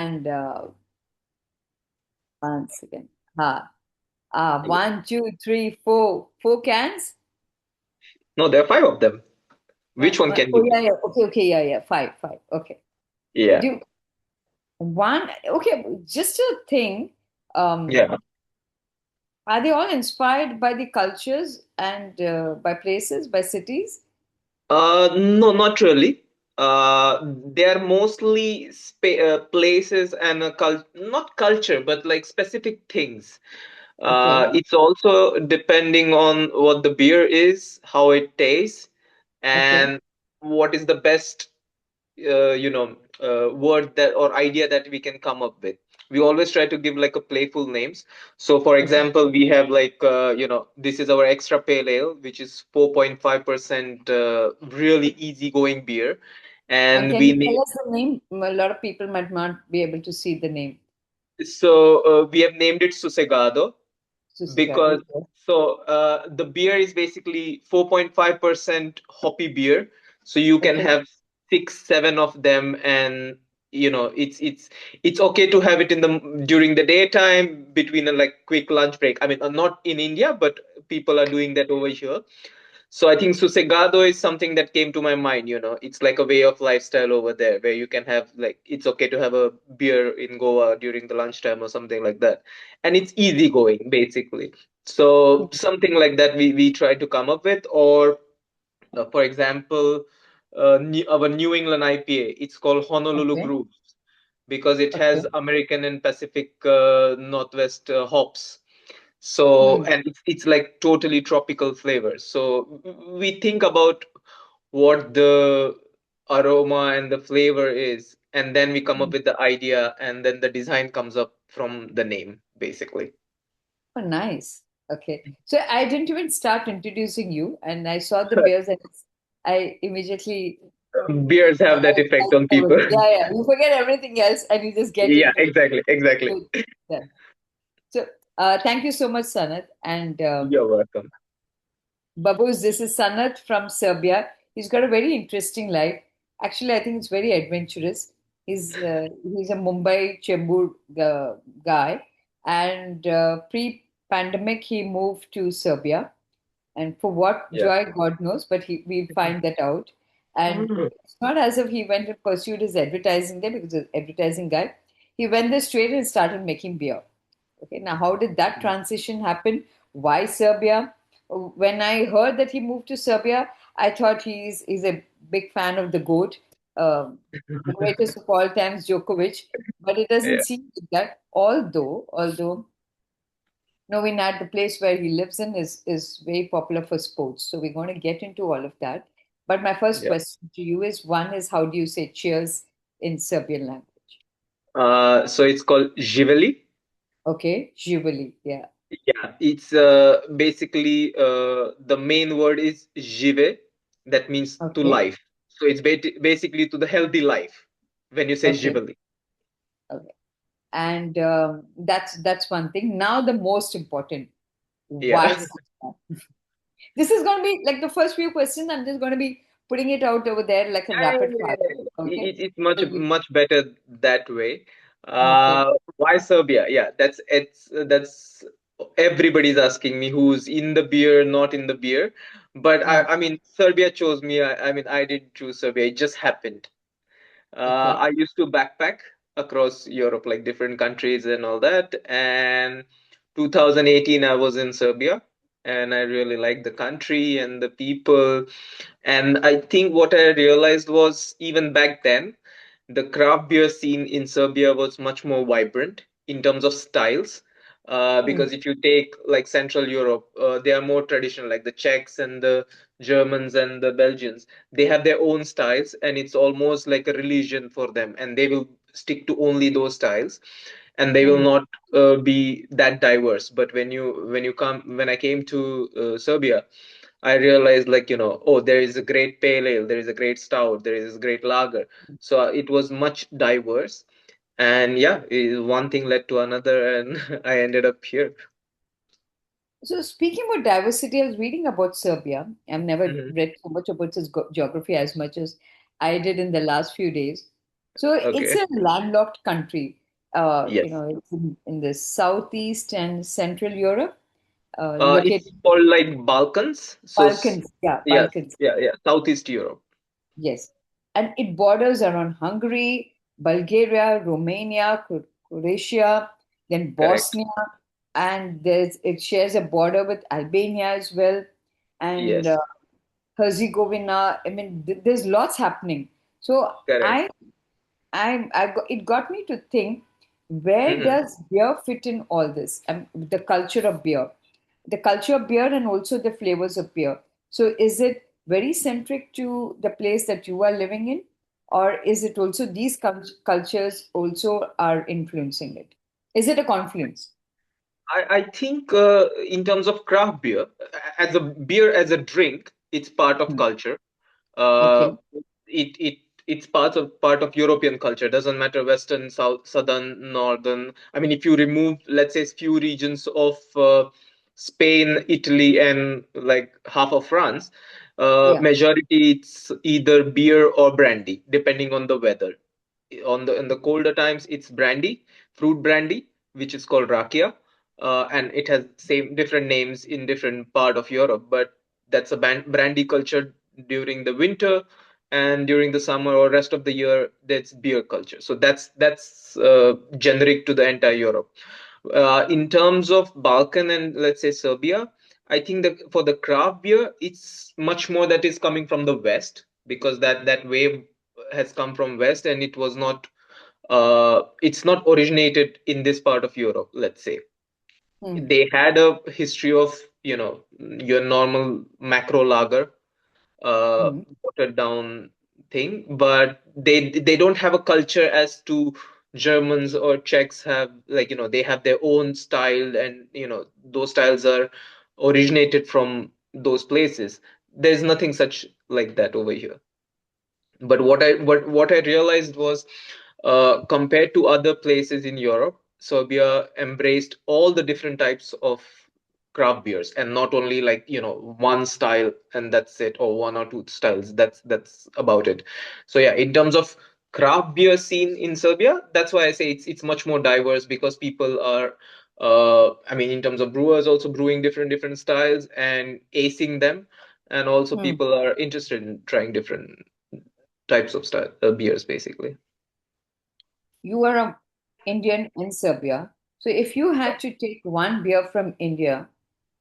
And once again. One, two, three, four cans. No, there are five of them. Which one can Oh you yeah, name? yeah. Okay, yeah, yeah. Five. Okay. Yeah. Do one. Okay, just a thing. Um, Yeah. are they all inspired by the cultures and by places, by cities? No, not really. They are mostly places and not culture, but like specific things. Okay. It's also depending on what the beer is, how it tastes, Okay. and what is the best word that or idea that we can come up with. We always try to give like a playful names. So for Okay. example, we have like this is our extra pale ale, which is 4.5% really easygoing beer. And And can we you tell us the name? A lot of people might not be able to see the name. we have named it Suse Gado Suse Gado. because Okay. the beer is basically 4.5% hoppy beer, so you can Okay. have six seven of them, and it's okay to have it in the during the daytime between a like quick lunch break. I mean, not in India, but people are doing that over here. So I think Susegado is something that came to my mind. It's like a way of lifestyle over there where you can have like it's okay to have a beer in Goa during the lunchtime or something like that, and it's easy going basically. So something like that we try to come up with, or for example, our New England IPA. It's called Honolulu Okay. Groove because it has Okay. American and Pacific Northwest hops. So, Hmm. and it's like totally tropical flavors. So we think about what the aroma and the flavor is, and then we come up with the idea, and then the design comes up from the name, basically. Oh, nice. Okay. So I didn't even start introducing you, and I saw the beers, and I immediately Beers have that effect on people. yeah, yeah. You forget everything else, and you just get Yeah, into exactly, exactly. that. So, thank you so much, Sanat. And You're welcome. Babus, this is Sanat from Serbia. He's got a very interesting life. Actually, I think it's very adventurous. He's a Mumbai Chembur guy, and pre-pandemic he moved to Serbia, and for what Yeah. joy, God knows, but we'll find that out. And Mhm. it's not as if he went and pursued his advertising there because he's an advertising guy. He went there straight and started making beer. Okay, now how did that transition happen? Why Serbia? When I heard that he moved to Serbia, I thought he's a big fan of the GOAT, the greatest of all times, Djokovic. But it doesn't Yeah, seem like that. Although Novi Sad, the place where he lives in, is very popular for sports. So we're going to get into all of that. But my first yeah. question to you is one is how do you say cheers in Serbian language? So it's called Živeli. Okay, Živali, yeah. Yeah, it's basically the main word is žive, that means to Okay, life. So it's basically to the healthy life when you say okay, živeli. okay. And that's one thing. Now the most important, Yeah, why Serbia? This is going to be like the first few questions. I'm just going to be putting it out over there like a rapid fire. Okay. it's much So you, much better that way. okay. Why Serbia? Yeah, that's everybody's asking me who's in the beer, not in the beer. But Uh, I mean, Serbia chose me. I mean, I didn't choose Serbia. It just happened. okay. I used to backpack across Europe, like different countries and all that. And 2018, I was in Serbia, and I really liked the country and the people. And I think what I realized was even back then, the craft beer scene in Serbia was much more vibrant in terms of styles. Hmm. Because if you take like Central Europe, they are more traditional, like the Czechs and the Germans and the Belgians. They have their own styles, and it's almost like a religion for them, and they will stick to only those styles, and they will Hmm. not be that diverse. But when I came to Serbia, I realized like oh, there is a great pale ale, there is a great stout, there is a great lager. So it was much diverse, and yeah, one thing led to another, and I ended up here. So speaking about diversity, I was reading about Serbia. I've never Mhm. read so much about its geography as much as I did in the last few days. So it's Okay. a landlocked country. Yes. It's in the southeast and central Europe, It's located called like Balkans. So Balkans. Yeah, yes, Balkans. yeah, yeah, Southeast Europe. Yes, and it borders around Hungary, Bulgaria, Romania, Croatia, then Correct. Bosnia, and it shares a border with Albania as well, and Yes. Herzegovina. I mean, there's lots happening. So Correct. it got me to think, where Hmm. does beer fit in all this? The culture of beer, and also the flavors of beer. So, is it very centric to the place that you are living in, or is it also these cultures also are influencing it? Is it a confluence? I think in terms of craft beer, as a beer as a drink, it's part of Hmm. culture. Uh, Okay. it's part of European culture. Doesn't matter Western, South, Southern, Northern. I mean, if you remove, let's say, few regions of Spain, Italy, and like half of France, Yeah. majority it's either beer or brandy, depending on the weather. In the colder times, it's brandy, fruit brandy, which is called rakia, and it has same different names in different part of Europe, but that's a brandy culture during the winter, and during the summer or rest of the year that's beer culture. So that's generic to the entire Europe. In terms of Balkan and let's say Serbia, I think that for the craft beer, it's much more that is coming from the West, because that wave has come from West, and it's not originated in this part of Europe, let's say. Hmm. They had a history of, your normal macro lager, Hmm. watered down thing, but they don't have a culture as to Germans or Czechs have, like, they have their own style, and those styles are originated from those places. There's nothing such like that over here. But what I realized was, compared to other places in Europe, Serbia embraced all the different types of craft beers, and not only like, one style and that's it, or one or two styles. That's about it. So yeah, in terms of craft beer scene in Serbia, that's why I say it's much more diverse, because people are, I mean, in terms of brewers also brewing different styles and acing them, and also Hmm. people are interested in trying different types of beers, basically. You are a Indian in Serbia. So, if you had to take one beer from India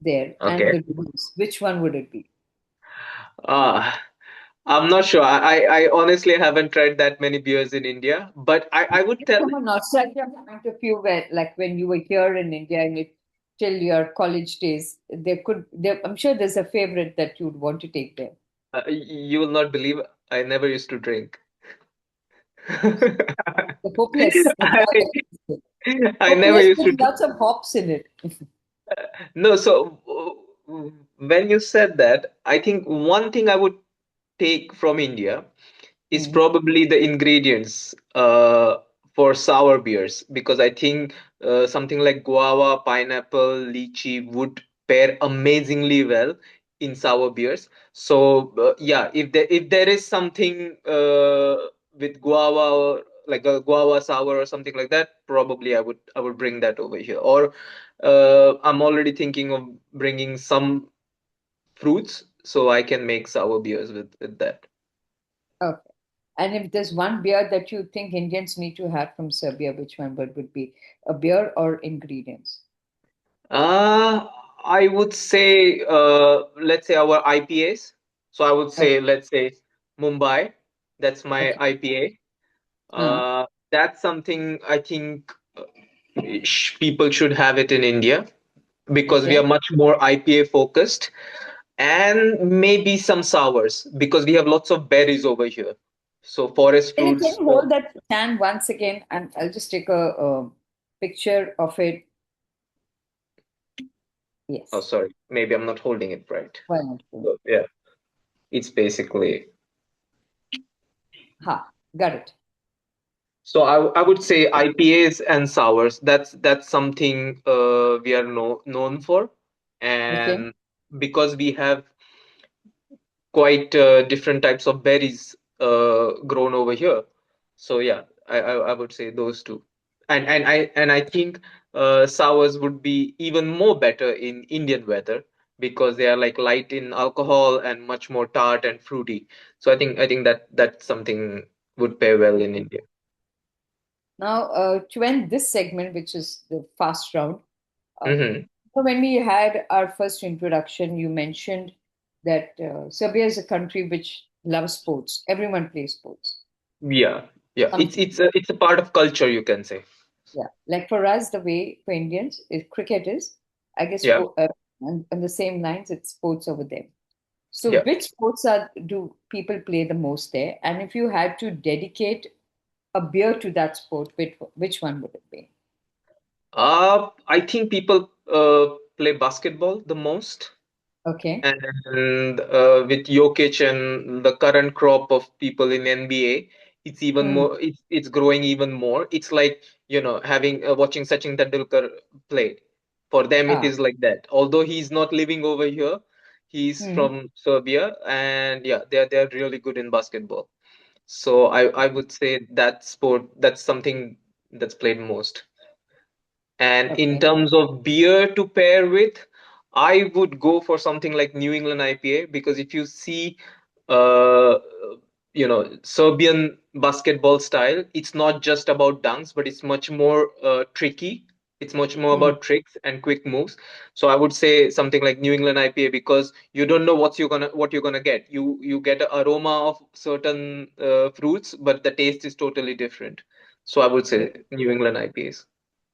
there and Okay. the rules, which one would it be? Ah, I'm not sure. I honestly haven't tried that many beers in India, but I would tell. From a nostalgia point of view, where like when you were here in India and till your college days, I'm sure there's a favorite that you'd want to take there. You will not believe, I never used to drink. The hopeless, the beer I, that you say. I never Hopeless used with to. lots of hops in it. No, so when you said that, I think one thing I would take from India is Mhm. probably the ingredients for sour beers, because I think something like guava, pineapple, lychee would pair amazingly well in sour beers. So yeah, if there is something with guava, or like a guava sour or something like that, probably I would bring that over here. Or I'm already thinking of bringing some fruits so I can make sour beers with that. Okay. And if there's one beer that you think Indians need to have from Serbia, which one would be a beer or ingredients? Uh, I would say, let's say our IPAs. So I would Okay. say, let's say Mumbai. That's my Okay. IPA. Huh. That's something I think people should have it in India, because we are Okay. much more IPA focused, and maybe some sours, because we have lots of berries over here. So forest Can fruits. you hold that can once again? And I'll just take a picture of it. Oh, Yes. sorry, maybe I'm not holding it right. Why not? So, yeah, it's basically. Ha. Got it. So I would say IPAs and sours. That's something we are known for, Okay. and because we have quite different types of berries grown over here. So yeah, I would say those two. And I think sours would be even more better in Indian weather because they are like light in alcohol and much more tart and fruity. So I think that that's something would pair well in India. Now, to end this segment, which is the fast round, uh, Hmm. so when we had our first introduction, you mentioned that Serbia is a country which loves sports. Everyone plays sports. Yeah, yeah. Some, It's a part of culture, you can say. yeah, like for us, the way for Indians, cricket is, I guess, Yeah, on the same lines, it's sports over there. So, yeah. which sports do people play the most there? And if you had to dedicate a beer to that sport, which one would it be? I think people play basketball the most. Okay. And with Jokic and the current crop of people in NBA, it's even Hmm. more. It's growing even more. It's like having watching Sachin Tendulkar play. For them, it Ah. is like that. Although he's not living over here, he's Hmm. from Serbia, and yeah, they're really good in basketball. So I would say that sport that's something that's played most. And in Okay. terms of beer to pair with, I would go for something like New England IPA because if you see, uh, Serbian basketball style, it's not just about dunks, but it's much more tricky. It's much more Hmm. about tricks and quick moves. So I would say something like New England IPA because you don't know what you're gonna get. You get an aroma of certain fruits, but the taste is totally different. So I would say New England IPAs.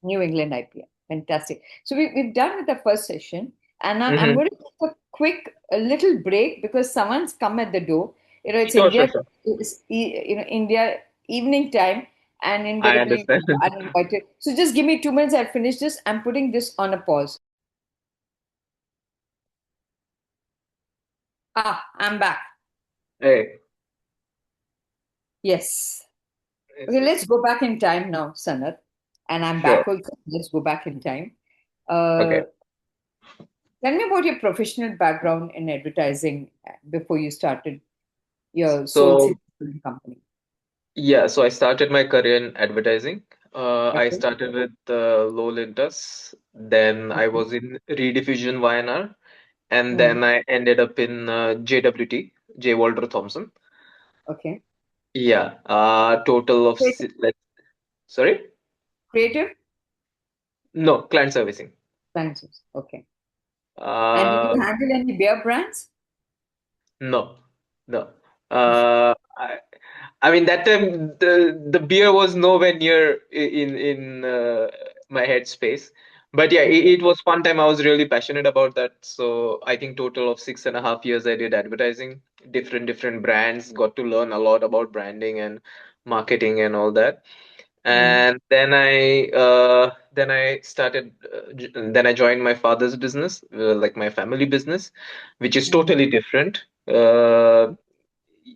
New England IPA. Fantastic. So we've done with the first session, and I'm Mm-hmm. going to take a little break because someone's come at the door. It's Sure, sure, sure. India evening time, and I invariably understand. people are uninvited. So just give me 2 minutes. I'll finish this. I'm putting this on a pause. I'm back. Hey, Yes. yes, Okay, yes. let's go back in time now, Sanat. And I'm Sure. back also. Let's go back in time. Uh, Okay. Tell me about your professional background in advertising before you started your Soul So, City Brewing company. yeah, so I started my career in advertising. I Okay. started with Low Lintas, then I Okay. was in Rediffusion YNR, and Hmm. then I ended up in JWT, J. Walter Thompson. Okay. Yeah, total of, Creative. sorry? Creative. No, client servicing. Sciences. Okay. And did Uh, you handle any beer brands? no, no. I, I mean, that time the beer was nowhere near in my headspace. But yeah, Okay. it was fun time. I was really passionate about that. So I think total of 6.5 years I did advertising, different brands, got to learn a lot about branding and marketing and all that. Hmm. And then I joined my father's business, like my family business, which is Hmm. totally different.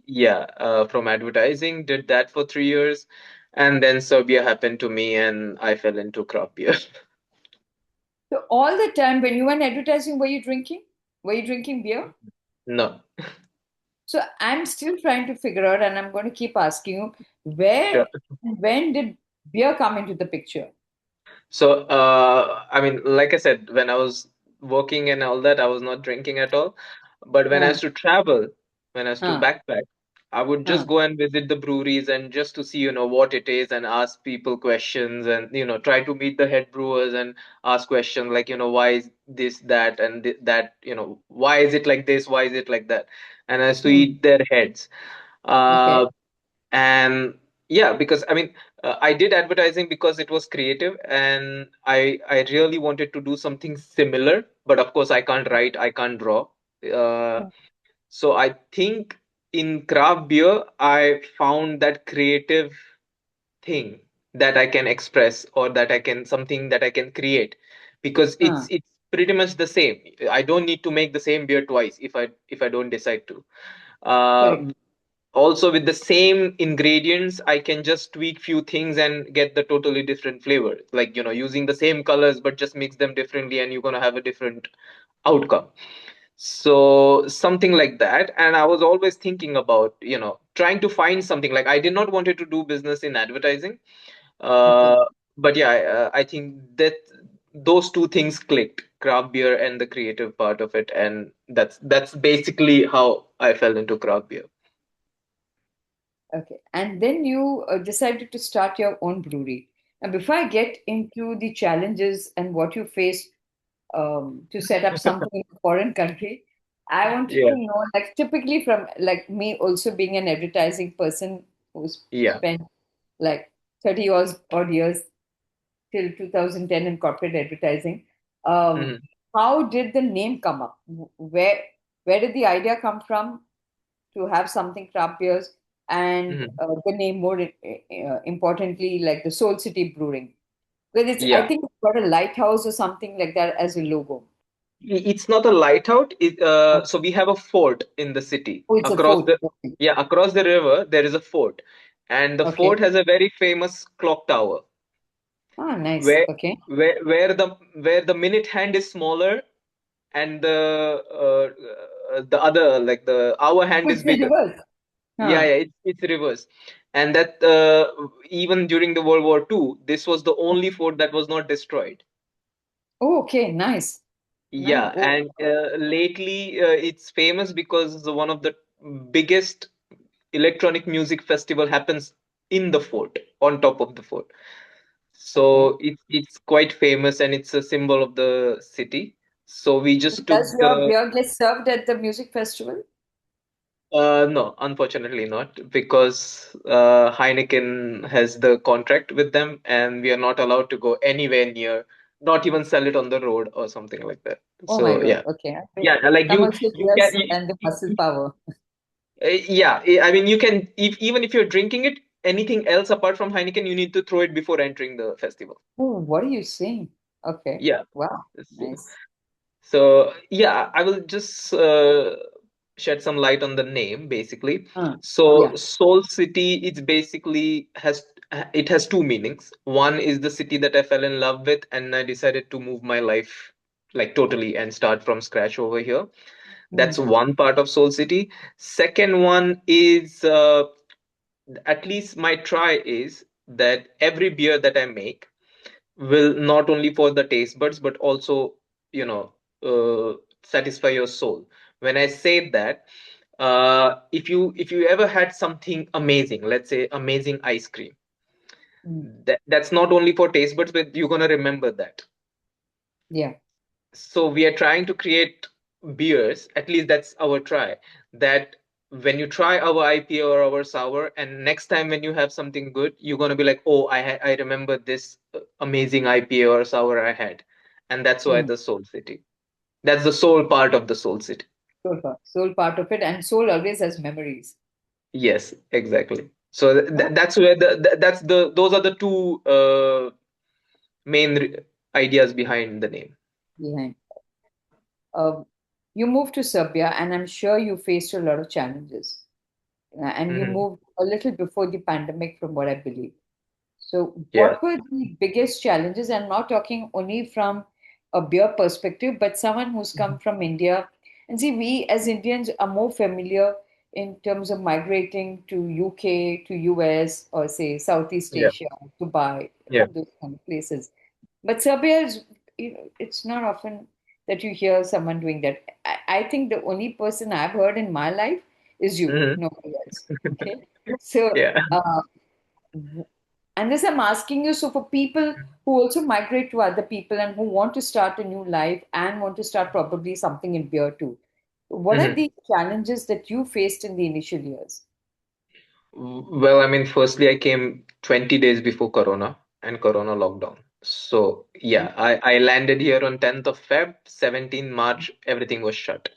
Yeah, from advertising, did that for 3 years, and then Serbia happened to me, and I fell into craft beer. So all the time when you were in advertising, were you drinking? Were you drinking beer? No, So I'm still trying to figure out, and I'm going to keep asking you, sure. where and when did beer come into the picture? So, I mean, like I said, when I was working and all that, I was not drinking at all. But when I Huh, used to travel, when I used to huh, backpack, I would huh. just go and visit the breweries and just to see, what it is and ask people questions and, try to meet the head brewers and ask questions like, why is this, that, and that, why is it like this? Why is it like that? And I used to Hmm. eat their heads. Okay. Uh, and yeah, because I mean, I did advertising because it was creative and I really wanted to do something similar, but of course I can't write, I can't draw. uh, so I think in craft beer I found that creative thing that I can express or that I can something that I can create, because Huh. it's pretty much the same. I don't need to make the same beer twice if I don't decide to. uh, Correct. Also with the same ingredients I can just tweak few things and get the totally different flavor, like using the same colors but just mix them differently and you're going to have a different outcome. So something like that. And I was always thinking about, trying to find something. Like, I did not wanted to do business in advertising. Okay. But yeah, I think that those two things clicked, craft beer and the creative part of it, and that's basically how I fell into craft beer. Okay. And then you decided to start your own brewery. And before I get into the challenges and what you faced to set up something in a foreign country, I wanted Yeah, to know, like, typically from like me also being an advertising person who's yeah. spent like 30 odd years till 2010 in corporate advertising. Um, Mhm, how did the name come up? Where did the idea come from to have something craft beers and mhm. the name more importantly like the Soul City Brewing? Because it's I Yeah. think it's got a lighthouse or something like that as a logo. It's not a lighthouse. Oh, So we have a fort in the city. it's a Across fort. the Okay. Yeah, across the river there is a fort, and the Okay. fort has a very famous clock tower Ah, nice. where Okay. where the minute hand is smaller, and the other, like the hour hand, is It's the bigger. reverse. Yeah, Huh. yeah, it's reverse. And that, even during the World War II, this was the only fort that was not destroyed. Oh, okay. Nice. Nice. Yeah, Oh, and lately it's famous because one of the biggest electronic music festival happens in the fort, on top of the fort. okay. So it's quite famous, and it's a symbol of the city. So we just took Does your the beer get served at the music festival? no, unfortunately not, because Heineken has the contract with them, and we are not allowed to go anywhere near, not even sell it on the road or something like that. Oh my So God. yeah, Okay. yeah, like Commercial you can, beers and the muscle power. yeah, I mean, you can, if even if you're drinking it, anything else apart from Heineken, you need to throw it before entering the festival. Oh, what are you saying? Okay. Yeah. Wow. So, Nice. yeah, I will just shed some light on the name basically. So Yeah. Soul City, it's basically has two meanings. One is the city that I fell in love with, and I decided to move my life like totally and start from scratch over here. That's Mm, one part of Soul City. Second one is, at least my try is that every beer that I make will not only for the taste buds but also, you know satisfy your soul. When I say that, if you ever had something amazing, let's say amazing ice cream, mm, that's not only for taste buds, but you're going to remember that. yeah. So we are trying to create beers, at least that's our try, that when you try our IPA or our sour, and next time when you have something good, you're going to be like, oh, I remember this amazing IPA or sour I had. And that's why Mm. the Soul City. That's the soul part of the Soul City. Soul part of it, and soul always has memories. Yes, exactly. So Huh? that's where that's the those are the two main ideas behind the name. Behind. Um, you moved to Serbia, and I'm sure you faced a lot of challenges. And you Hmm. moved a little before the pandemic, from what I believe. So, Yeah. what were the biggest challenges? I'm not talking only from a beer perspective, but someone who's come from India. And see, we as Indians are more familiar in terms of migrating to UK, to US, or say Southeast Yeah. Asia, Dubai, Yeah. those kind of places. But Serbia is, it's not often that you hear someone doing that. I think the only person I've heard in my life is you, Hmm. nobody else. Okay. So, Yeah. and this I'm asking you, so for people who also migrate to other people and who want to start a new life and want to start probably something in beer too, what are Hmm. the challenges that you faced in the initial years? Well, I mean, firstly, I came 20 days before Corona and Corona lockdown. So, yeah, I landed here on 10th of Feb, 17 March, everything was shut.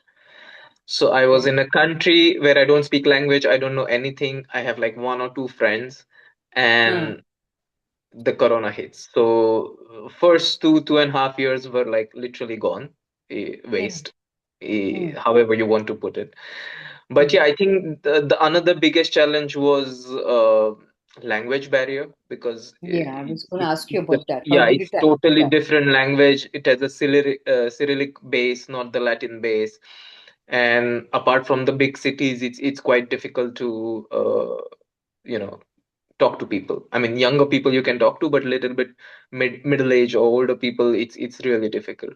So I was Okay. in a country where I don't speak language, I don't know anything. I have like one or two friends, Huh. and the Corona hits. So, first 2.5 years were like literally gone, Mm, waste, mm, however you want to put it. But mm, yeah, I think the another biggest challenge was language barrier because Yeah, I was going to ask you about that. How yeah, did you it's tackle totally that? different language. It has a Cyrillic base, not the Latin base. And apart from the big cities, it's quite difficult to you know talk to people. I mean, younger people you can talk to, but little bit middle age or older people, it's really difficult.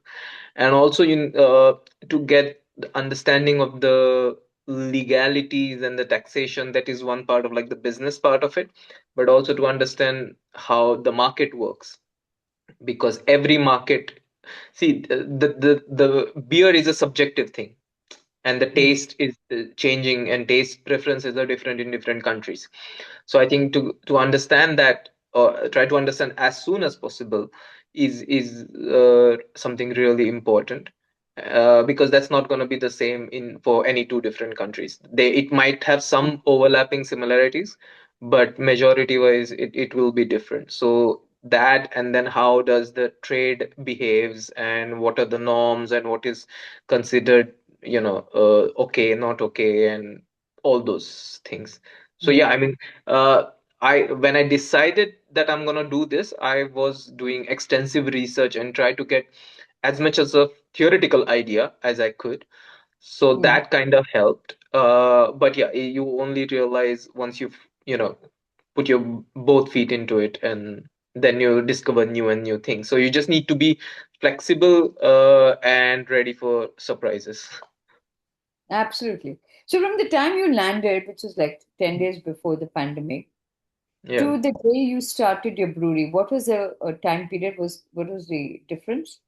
And also, to get the understanding of the legalities and the taxation, that is one part of like the business part of it, but also to understand how the market works, because every market, see, the beer is a subjective thing, and the Mm, taste is changing, and taste preferences are different in different countries. So I think to understand that, or try to understand as soon as possible, is something really important, because that's not going to be the same in for any two different countries. They It might have some overlapping similarities, but majority wise it will be different. So that, and then how does the trade behaves, and what are the norms, and what is considered, okay, not okay, and all those things. So mm, yeah, I mean, uh, I when I decided that I'm gonna do this, I was doing extensive research and try to get as much as a theoretical idea as I could. So mm. that kind of helped. But yeah, you only realize once you've, put your both feet into it, and then you discover new and new things. So you just need to be flexible, and ready for surprises. Absolutely. So from the time you landed, which was like 10 days before the pandemic, Yeah. to the day you started your brewery, what was the time period? What was the difference?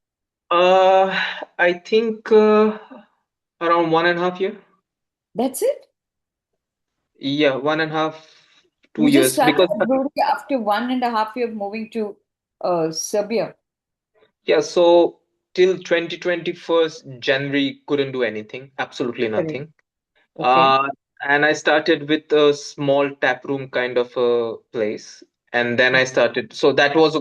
Uh, I think around 1.5 year. That's it? Yeah, 1.5, two You just years. started Because the brewery after 1.5 years of moving to Serbia. yeah, so till 2021st January couldn't do anything, absolutely Correct. nothing. Okay. Uh, and I started with a small tap room kind of a place. And then I started. So that was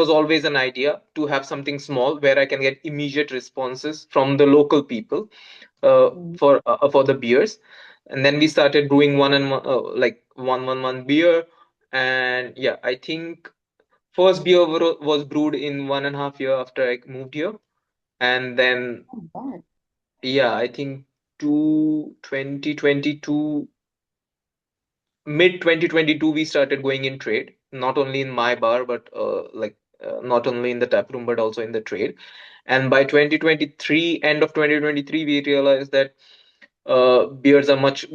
always an idea to have something small where I can get immediate responses from the local people, Mm. for the beers. And then we started brewing like one beer. And yeah, I think first beer was brewed in 1.5 year after I moved here. And then, Not bad. yeah, I think to 2022, mid 2022, we started going in trade, not only in my bar, but not only in the tap room, but also in the trade. And by 2023, end of 2023, we realized that beers are much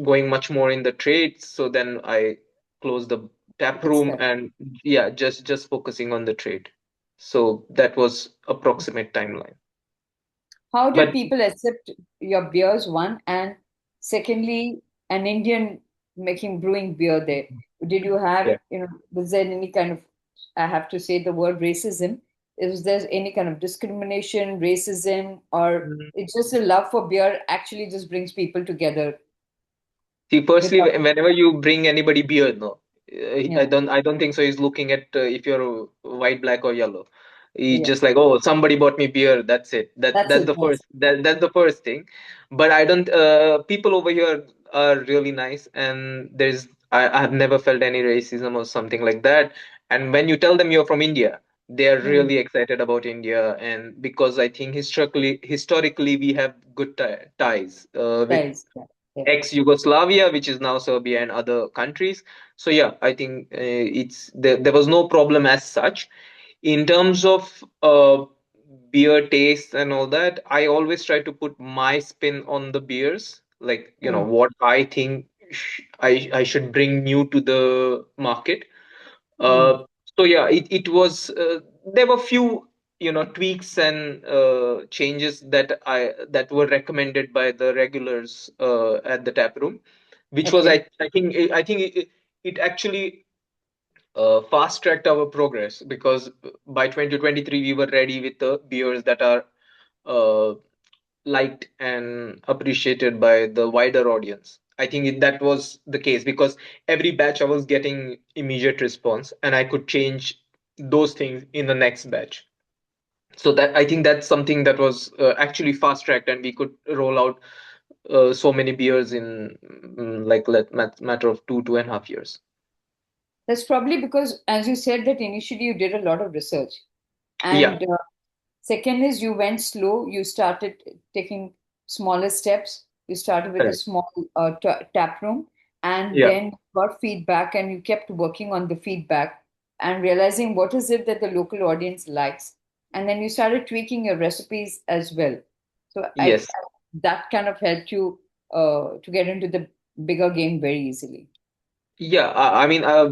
more in the trade. So then I closed the tap That's room, that. and yeah, just focusing on the trade. So that was approximate timeline. How did But people accept your beers, one? And secondly, an Indian making brewing beer there. Did you have, yeah. was there any kind of, I have to say the word racism, is there any kind of discrimination, racism, or it's just a love for beer actually just brings people together See, firstly, without, whenever you bring anybody beer, no, yeah, I don't think so. He's looking at if you're white, black, or yellow. He's yeah. just like, oh, somebody bought me beer. That's it. That's That's it. the That's first. That's the first thing. But I don't. People over here are really nice, and I have never felt any racism or something like that. And when you tell them you're from India, they are mm, really excited about India, and because I think historically we have good ties with guys. Yeah, yeah. ex-Yugoslavia, which is now Serbia and other countries. So yeah, I think there was no problem as such. In terms of beer taste and all that, I always try to put my spin on the beers, like Mm, what I think I should bring new to the market. mm. So yeah, it was there were few tweaks and changes that were recommended by the regulars at the tap room, which was Okay. I think it actually fast tracked our progress, because by 2023 we were ready with the beers that are uh, liked and appreciated by the wider audience. I think that was the case, because every batch I was getting immediate response, and I could change those things in the next batch. So that, I think that's something that was actually fast tracked, and we could roll out so many beers in, like, matter of 2.5 years. That's probably because, as you said, that initially you did a lot of research. Yeah, And second is you went slow. You started taking smaller steps. You started with a correct. small tap room, and Yeah. then got feedback, and you kept working on the feedback and realizing what is it that the local audience likes. And then you started tweaking your recipes as well. So Yes. that kind of helped you to get into the bigger game very easily. Yeah, I mean, I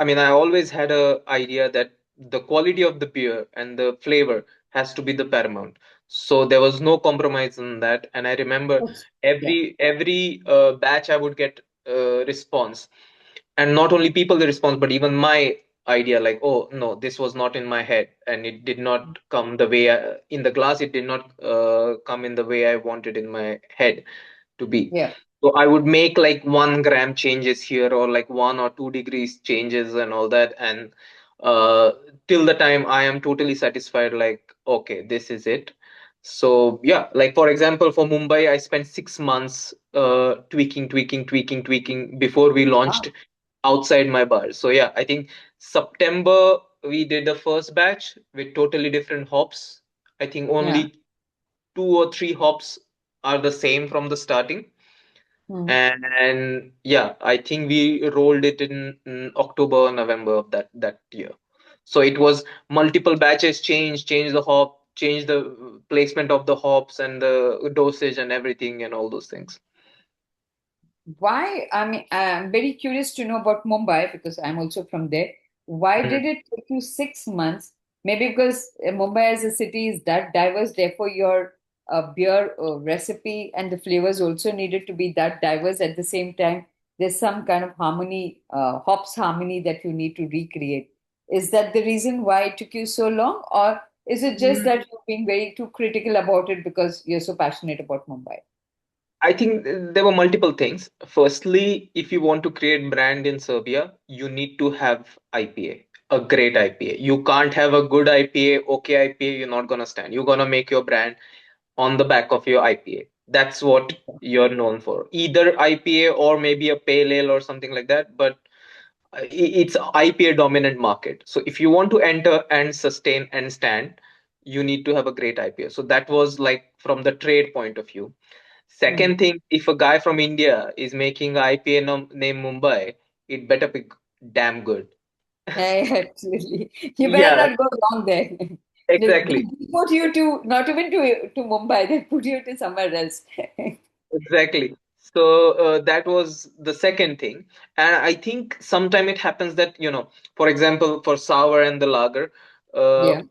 mean, I always had a idea that the quality of the beer and the flavor has to be the paramount. So there was no compromise on that. And I remember Yes. Yeah. every batch I would get response, and not only people the response, but even my idea, like, oh no, this was not in my head, and it did not come the way in the glass. It did not come in the way I wanted in my head to be. Yeah. So I would make like 1 gram changes here, or like 1 or 2 degrees changes and all that. And uh, till the time I am totally satisfied, like, okay, this is it. So yeah, like for example, for Mumbai, I spent 6 months tweaking before we launched Wow. outside my bar. So yeah, I think September we did the first batch with totally different hops. I think Yeah. only 2 or 3 hops are the same from the starting. Hmm. And yeah, I think we rolled it in October or November of that year. So it was multiple batches, change the hop, change the placement of the hops and the dosage and everything and all those things. Why? I mean, I'm very curious to know about Mumbai because I'm also from there. Why Mhm. did it take you 6 months? Maybe because Mumbai as a city is that diverse, therefore your beer recipe and the flavors also needed to be that diverse at the same time. There's some kind of harmony, hops harmony that you need to recreate. Is that the reason why it took you so long, or is it just Mm, that you're being very too critical about it because you're so passionate about Mumbai? I think there were multiple things. Firstly, if you want to create brand in Serbia, you need to have IPA, a great IPA. You can't have a good IPA, okay IPA, you're not gonna stand. You're gonna make your brand on the back of your IPA. That's what you're known for. Either IPA or maybe a pale ale or something like that, but it's IPA dominant market. So if you want to enter and sustain and stand, you need to have a great IPA. So that was like from the trade point of view. Hmm. Second thing, if a guy from India is making a IPA named Mumbai, it better be damn good. Yeah, yeah, absolutely. You better Yeah, not go wrong there. They exactly. put you to not even to Mumbai, they put you to somewhere else. Exactly. So that was the second thing. And I think sometime it happens that, for example, for sour and the lager, uh, Yeah.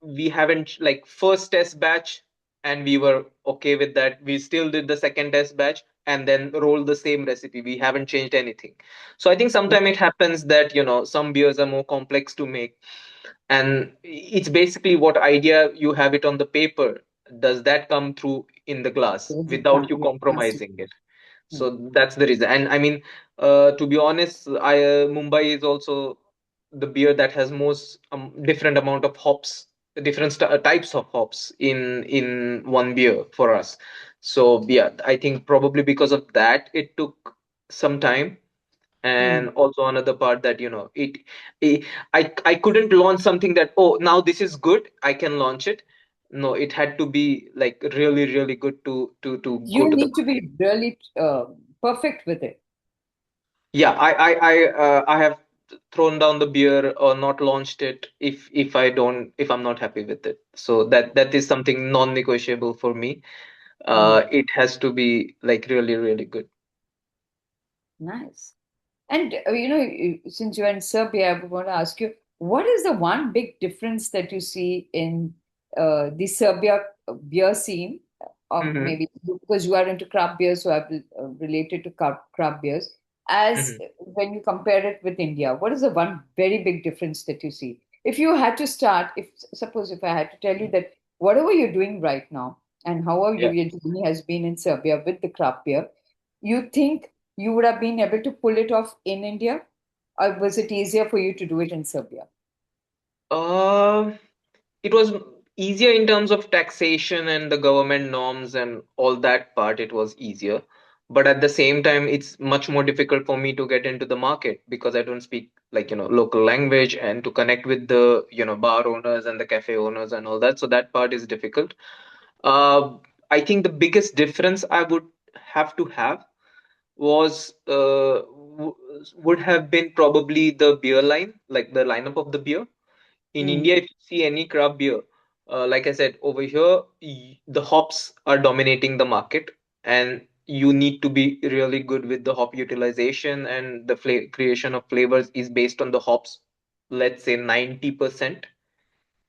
we haven't like first test batch and we were okay with that. We still did the second test batch and then rolled the same recipe. We haven't changed anything. So I think sometime it happens that, some beers are more complex to make, and it's basically what idea you have it on the paper, does that come through in the glass Does it without come? you Yeah, has to. compromising it. Hmm. So that's the reason. And I mean, to be honest, Mumbai is also the beer that has most different amount of hops, different types of hops in one beer for us. So yeah, I think probably because of that it took some time. Hmm. And also another part that it I couldn't launch something that, oh, now this is good, I can launch it. No, it had to be like really really good to go You to the need to market. be really perfect with it. Yeah, I have thrown down the beer or not launched it if I'm not happy with it. So that is something non-negotiable for me. Hmm. It has to be like really really good. Nice. And since you're in Serbia, I want to ask you, what is the one big difference that you see in the Serbia beer scene, or Hmm. maybe because you are into craft beers, so I've related to craft beers, as Hmm. when you compare it with India? What is the one very big difference that you see? If you had to start, if suppose if I had to tell you that whatever you're doing right now and however Yeah. your journey has been in Serbia with the craft beer, you think you would have been able to pull it off in India, or was it easier for you to do it in Serbia? Uh, it was easier in terms of taxation and the government norms and all that part. It was easier. but at the same time it's much more difficult for me to get into the market because I don't speak like local language, and to connect with the bar owners and the cafe owners and all that, so that part is difficult. uh, I think the biggest difference I would have to have was would have been probably the beer line, like the lineup of the beer. In Mm. India, if you see any craft beer, like I said, over here, the hops are dominating the market, and you need to be really good with the hop utilization, and the creation of flavors is based on the hops. Let's say 90%.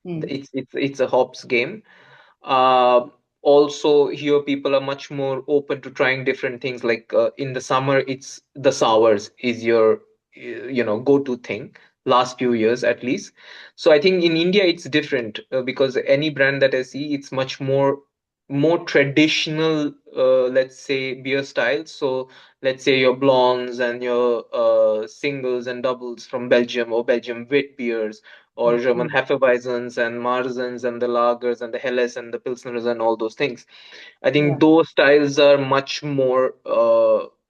Mm. It's a hops game. uh, Also, here people are much more open to trying different things. Like in the summer, it's the sours is your go-to thing. Last few years, at least. So I think in India it's different, because any brand that I see, it's much more traditional. Let's say beer styles. So let's say your blondes and your singles and doubles from Belgium, or Belgium wit beers, or German Mm. Hefeweizens and Marzens and the lagers and the Helles and the Pilsners and all those things. I Yeah. think those styles are much more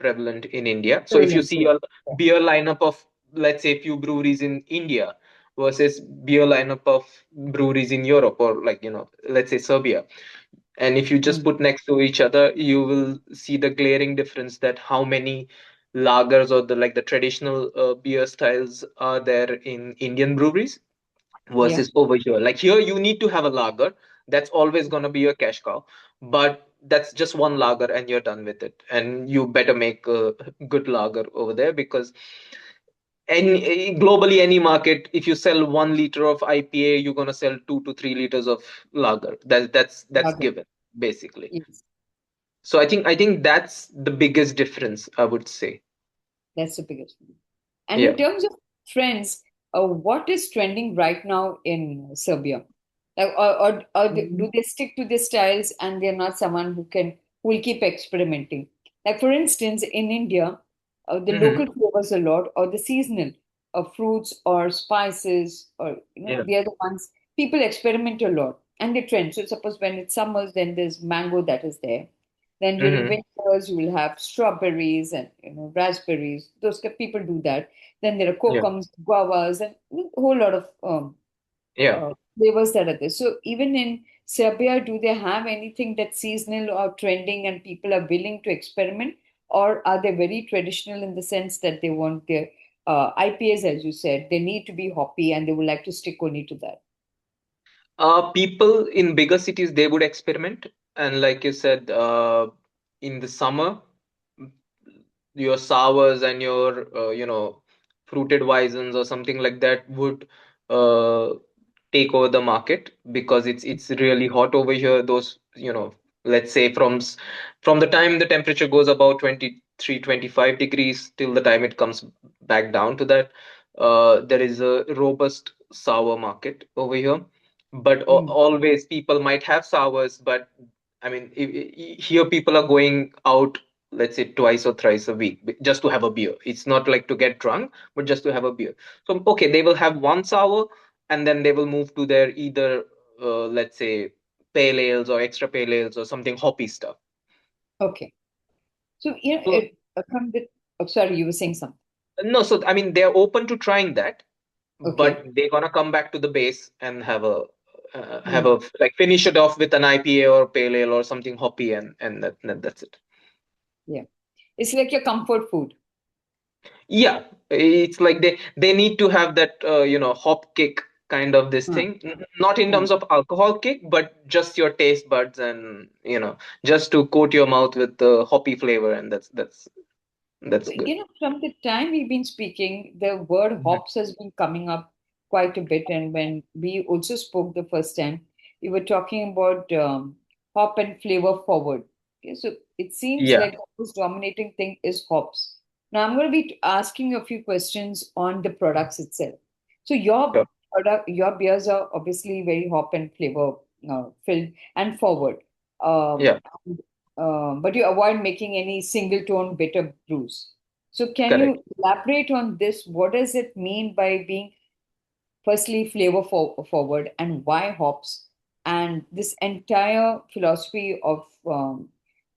prevalent in India. So if you Brilliant. see Yeah. a Yeah. beer lineup of, let's say, few breweries in India versus beer lineup of breweries in Europe, or like, let's say Serbia, and if you just Mm. put next to each other, you will see the glaring difference, that how many lagers, or the traditional beer styles are there in Indian breweries Yeah. versus over here. Like here, you need to have a lager. That's always going to be a cash cow, but that's just one lager and you're done with it. And you better make a good lager over there, because globally, any market, if you sell 1 liter of IPA, you're going to sell 2 to 3 liters of lager. That's Love it. given, basically. Yes. So I think that's the biggest difference, I would say. That's the biggest one. And in Yeah. terms of trends, what is trending right now in Serbia? Like, do they stick to their styles and they're not someone who will keep experimenting? Like for instance, in India, the Hmm. local flavors a lot, or the seasonal fruits or spices, or Yeah. the other ones. People experiment a lot and they trend. So suppose when it's summers, then there's mango that is there. Then during Hmm. winters, you will have strawberries and raspberries. People do that. Then there are Yeah. kokums, guavas, and a whole lot of Yeah. flavors that are there. So even in Serbia, do they have anything that's seasonal or trending and people are willing to experiment? Or are they very traditional in the sense that they want their IPAs, as you said, they need to be hoppy and they would like to stick only to that? People in bigger cities, they would experiment, and like you said, in the summer, your sours and your fruited Weizens or something like that would uh, take over the market, because it's really hot over here. Those, let's say from the time the temperature goes about 23 25 degrees till the time it comes back down to that, there is a robust sour market over here. But Mm. always people might have sours, but I mean, here people are going out, let's say twice or thrice a week, just to have a beer. It's not like to get drunk, but just to have a beer. So okay, they will have one sour, and then they will move to their either let's say pale ales or extra pale ales or something hoppy stuff. Okay. So, So from the, oh, sorry, you were saying something. no, so I mean they're open to trying that, but Okay. they're gonna come back to the base and have Mm. a like finish it off with an IPA or pale ale or something hoppy, and that's it. Yeah. It's like your comfort food. Yeah, it's like they need to have that hop kick, kind of this Mm. thing. Not in Mm. terms of alcohol kick, but just your taste buds, and just to coat your mouth with the hoppy flavor, and that's So, good. from the time we've been speaking, the word Mhm. hops has been coming up quite a bit. And when we also spoke the first time, we were talking about hop and flavor forward. Okay, so it seems Yeah. like the most dominating thing is hops. Now, I'm going to be asking you a few questions on the products itself. So, Sure. your beers are obviously very hop and flavor filled and forward. Yeah. But you avoid making any single tone bitter brews. So, can Correct. you elaborate on this? What does it mean by being firstly forward, and why hops? And this entire philosophy of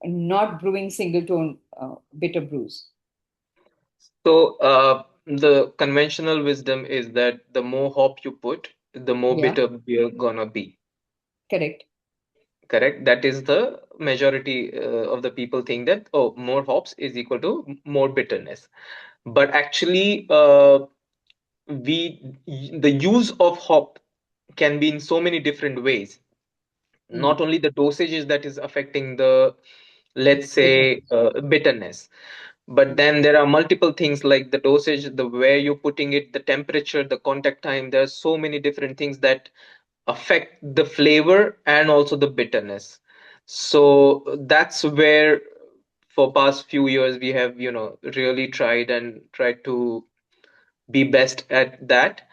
not brewing single tone bitter brews. So, the conventional wisdom is that the more hop you put, the more Yeah, bitter beer gonna be. correct. Correct? That is the majority of the people think that, oh, more hops is equal to more bitterness. But actually, we the use of hop can be in so many different ways. Mm. Not only the dosages that is affecting the, let's say, Bitterness. bitterness, but Mm. then there are multiple things like the dosage, the where you're putting it, the temperature, the contact time. There are so many different things that affect the flavor and also the bitterness. So that's where for past few years we have, really tried to be best at that.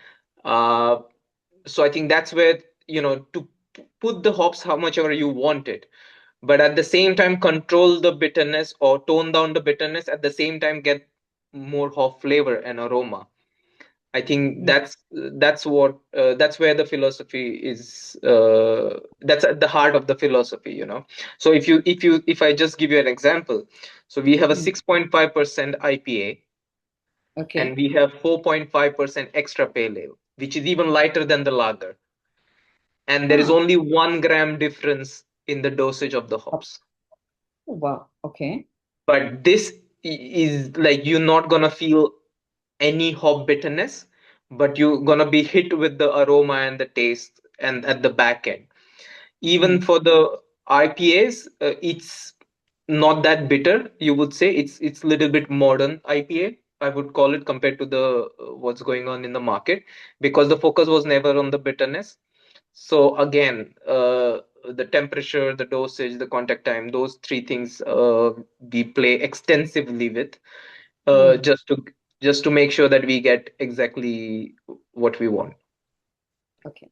uh, so I think that's where, to put the hops how much ever you want it, but at the same time control the bitterness or tone down the bitterness, at the same time get more hop flavor and aroma. I think Mm. that's where the philosophy is. That's at the heart of the philosophy. So if I just give you an example, so we have a Mm. 6.5% IPA, and Okay. we have 4.5% extra pale ale, which is even lighter than the lager, and there is Ah, only 1 gram difference in the dosage of the oh, hops. wow. Okay. But this is like you're not gonna feel any hop bitterness, but you're gonna be hit with the aroma and the taste and at the back end. Even Mm. for the IPAs, it's not that bitter. You would say it's a little bit modern IPA. I would call it compared to the what's going on in the market, because the focus was never on the bitterness. So again, the temperature, the dosage, the contact time, those three things we play extensively with, uh, Mm. just to just to make sure that we get exactly what we want. Okay.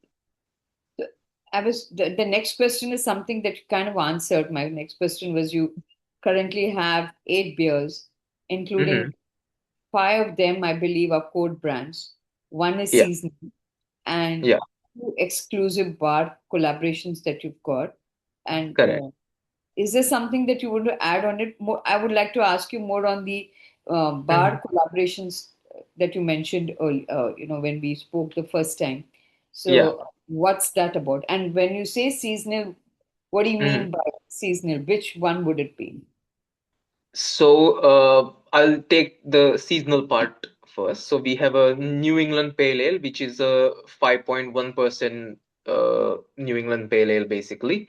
So the next question is something that you kind of answered. My next question was you currently have 8 beers, Hmm. including 5 of them, I believe, are code brands. One is Yeah, seasonal and yeah, two exclusive bar collaborations that you've got. And correct. is there something that you want to add on it? More, I would like to ask you more on the Hmm. bar collaborations that you mentioned earlier, when we spoke the first time. Yeah. So, what's that about? And when you say seasonal, what do you Mhm. mean by seasonal? Which one would it be? So I'll take the seasonal part first. So we have a New England Pale Ale, which is a 5.1% New England Pale Ale, basically.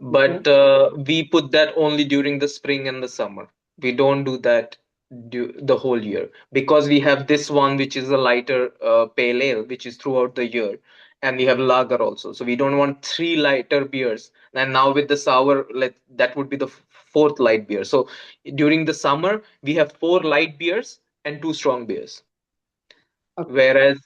Okay. But we put that only during the spring and the summer. We don't do that the whole year, because we have this one, which is a lighter pale ale, which is throughout the year, and we have lager also. So we don't want three lighter beers. And now with the sour, that would be the fourth light beer. So during the summer, we have four light beers and two strong beers. Okay. Whereas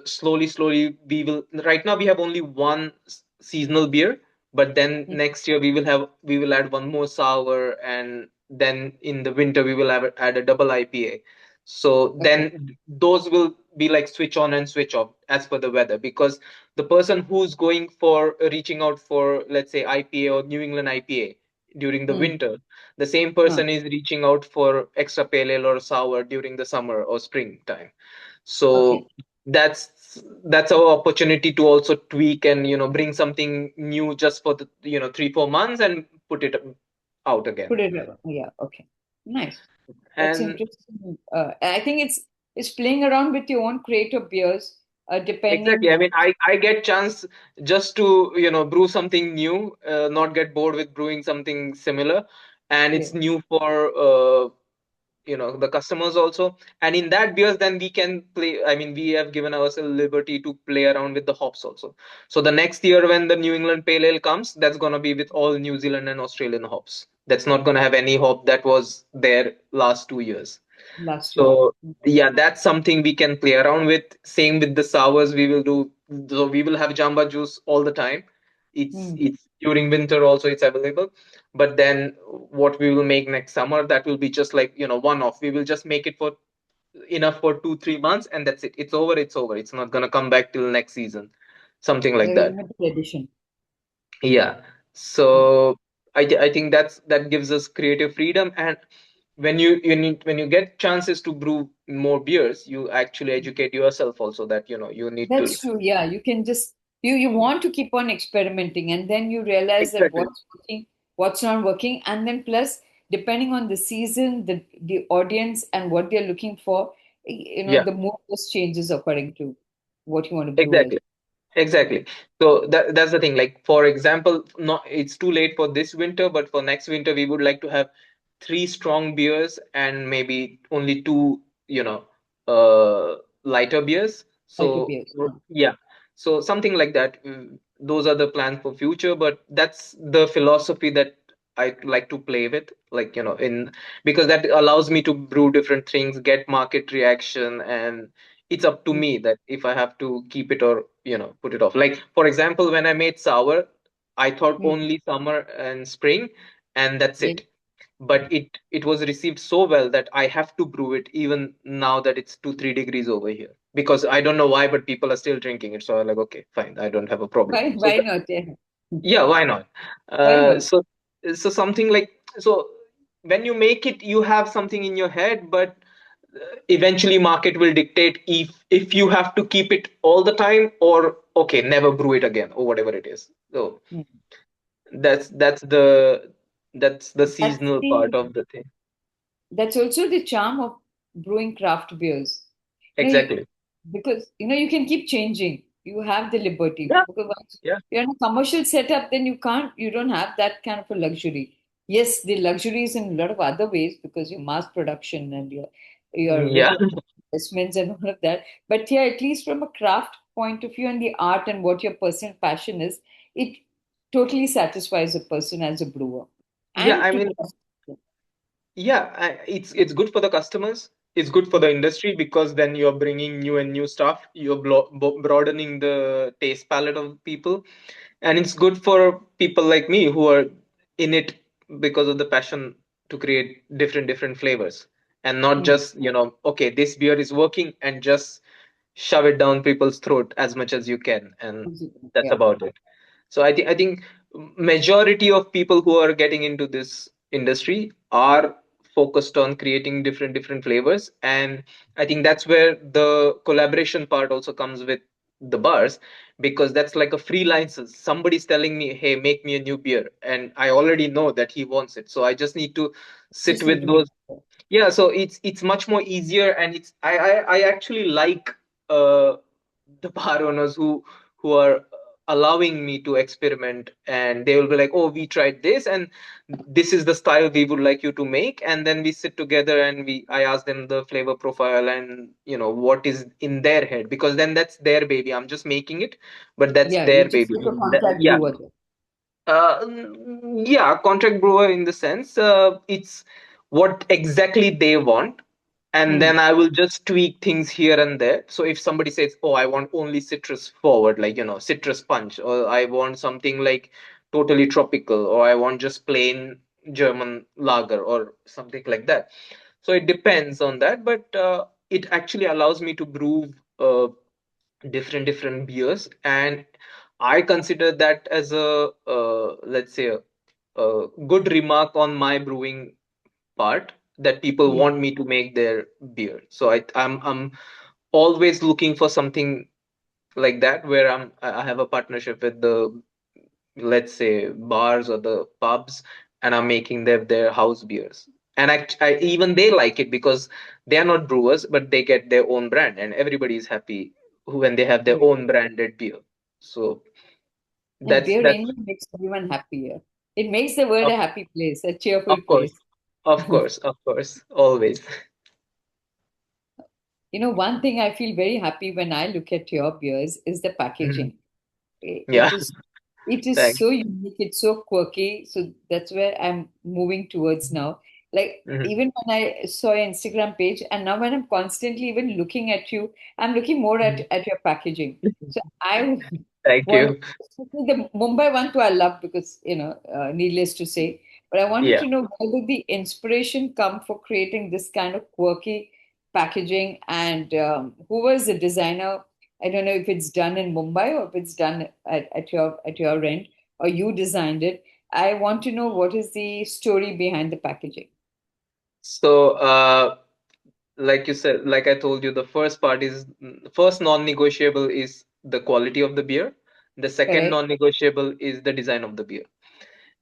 slowly we will. Right now we have only one seasonal beer, but then Mm. next year we will add one more sour, and then in the winter we will add a double IPA. So Okay. then those will be like switch on and switch off as per the weather, because the person who's going for reaching out for, let's say, IPA or New England IPA during the Hmm. winter, the same Huh. person is reaching out for extra pale ale or sour during the summer or spring time. Okay. So that's our opportunity to also tweak and bring something new just for the 3-4 months and put it out again. Put it. Yeah. Okay. Nice. That's And interesting. I think it's playing around with your own creative beers, exactly, depending. I mean, I get chance just to brew something new, not get bored with brewing something similar, and Yeah, it's new for the customers also. And in that beers, then we can play, I mean, we have given ourselves liberty to play around with the hops also. So the next year when the New England Pale Ale comes, that's going to be with all New Zealand and Australian hops. That's not going to have any hop that was there last 2 years. last year. So yeah, that's something we can play around with. Same with the sours, we will do. So we will have jamba juice all the time. it's Hmm. it's during winter also it's available. But then what we will make next summer, that will be just like one off. We will just make it for enough for 2-3 months, and that's it. It's over, it's over. It's not gonna come back till next season, something like A that. limited edition. Yeah. Hmm. So I think that gives us creative freedom. And when you get chances to brew more beers, you actually educate yourself also that you need to. That's true. Yeah, you can just you want to keep on experimenting, and then you realize that Exactly. what's working, what's not working, and then plus depending on the season, the audience, and what they're looking for, Yeah, the mood just changes according to what you want to brew as. exactly. Exactly. So that's the thing. Like for example, not it's too late for this winter, but for next winter we would like to have three strong beers and maybe only two, lighter beers. Lighter So beers. yeah, so something like that. Those are the plans for future, but that's the philosophy that I like to play with, like in because that allows me to brew different things, get market reaction, and it's up to Mm. me that if I have to keep it or put it off. Like for example, when I made sour, I thought Mm. only summer and spring, and that's Yeah. it. But it was received so well that I have to brew it even now that it's 2-3 degrees over here, because I don't know why, but people are still drinking it. So I'm like, okay, fine, I don't have a problem. Why not? Yeah. Yeah, why not? Why uh, not? so so something like, so when you make it, you have something in your head, but eventually market will dictate if you have to keep it all the time, or okay, never brew it again, or whatever it is. So Mm. that's the That's seasonal part the of the thing. that's also the charm of brewing craft beers. You know, Exactly. because you can keep changing. You have the liberty Yeah. because once Yeah. you're in a commercial setup, then you don't have that kind of a luxury. Yes, the luxury is in a lot of other ways because your mass production and your Yeah. regular investments and all of that. But yeah, at least from a craft point of view and the art and what your personal passion is, it totally satisfies a person as a brewer Yeah, and I to the mean, customer. yeah, it's good for the customers. It's good for the industry because then you're bringing new and new stuff. You're broadening the taste palette of people, and it's good for people like me who are in it because of the passion to create different flavors, and not Hmm. just okay, this beer is working, and just shove it down people's throat as much as you can, and that's Yeah, about it. So I think majority of people who are getting into this industry are focused on creating different flavors, and I think that's where the collaboration part also comes with the bars, because that's like a free license. Somebody's telling me, hey, make me a new beer, and I already know that he wants it, so I just need to sit just need with to make those. Yeah, so it's much more easier, and I actually like uh the bar owners who are allowing me to experiment, and they will be like, oh, we tried this, and this is the style we would like you to make, and then we sit together and I ask them the flavor profile, and what is in their head, because then that's their baby. I'm just making it, but that's yeah, their you just baby. like a contract Yeah. brewer. Yeah, contract brewer in the sense, it's what exactly they want, and Hmm. then I will just tweak things here and there. So if somebody says, "Oh, I want only citrus forward, like citrus punch," or I want something like totally tropical, or I want just plain German lager, or something like that. So it depends on that, but it actually allows me to brew different beers, and I consider that as a let's say a good remark on my brewing part, that people Hmm. want me to make their beer. So I'm always looking for something like that, where I have a partnership with the, let's say, bars or the pubs, and I'm making their house beers. And even they like it because they are not brewers, but they get their own brand, and everybody is happy when they have their Great. own branded beer. So And that's beer that's anyway makes everyone happier. It makes the world of, a happy place, a of cheerful course, place. always. One thing I feel very happy when I look at your beers is the Mhm. packaging. It Yeah. it is it is Thanks. so unique, it's so quirky. So that's where I'm moving towards now. Like Mhm. even when I saw your Instagram page, and now when I'm constantly even looking at you, I'm looking more Mhm. at your packaging. So I Thank want, you. especially the Mumbai one too, I love because, needless to say. But I wanted Yeah. to know where did the inspiration come for creating this kind of quirky packaging, and who was the designer? I don't know if it's done in Mumbai or if it's done at your end, or you designed it. I want to know what is the story behind the packaging. So, like you said, like I told you, the first non-negotiable is the quality of the beer. The second Correct? non-negotiable is the design of the beer.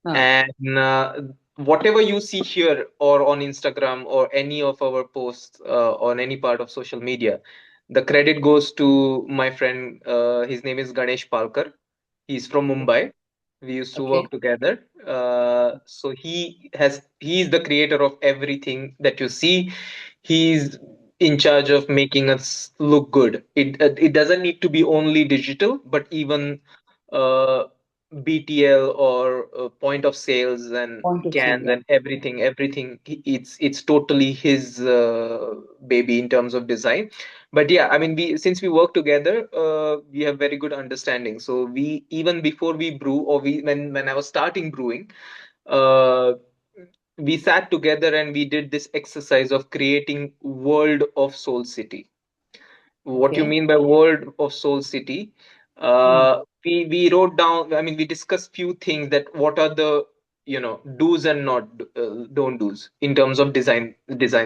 Huh. And whatever you see here or on Instagram or any of our posts on any part of social media, the credit goes to my friend. His name is Ganesh Palkar. He's from Mumbai. We used to Okay. work together. So he is the creator of everything that you see. He's in charge of making us look good. It doesn't need to be only digital, but even uh, BTL or point of sales and Point of sale, cans yeah. and everything. It's totally his baby in terms of design. But yeah, I mean, we since we work together, we have very good understanding. So we even before we brew, or we when I was starting brewing, uh, we sat together and we did this exercise of creating world of Soul City. What you Okay. mean by world of Soul City? Hmm. We wrote down. I mean, we discussed few things that what are the do's and not don't do's in terms of design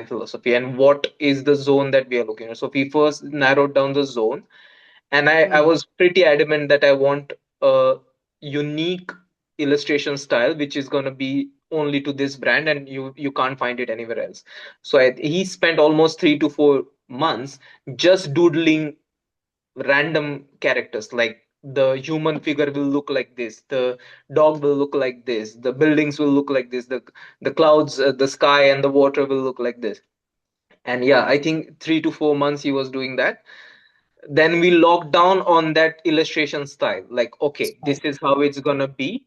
philosophy, and what is the zone that we are looking at. So we first narrowed down the zone, and I Hmm. was pretty adamant that I want a unique illustration style which is going to be only to this brand, and you can't find it anywhere else. So he spent almost 3 to 4 months just doodling random characters, like the human figure will look like this, the dog will look like this, the buildings will look like this, the clouds, the sky and the water will look like this. And yeah, I think 3 to 4 months he was doing that. Then we locked down on that illustration style, like okay, this is how it's gonna be.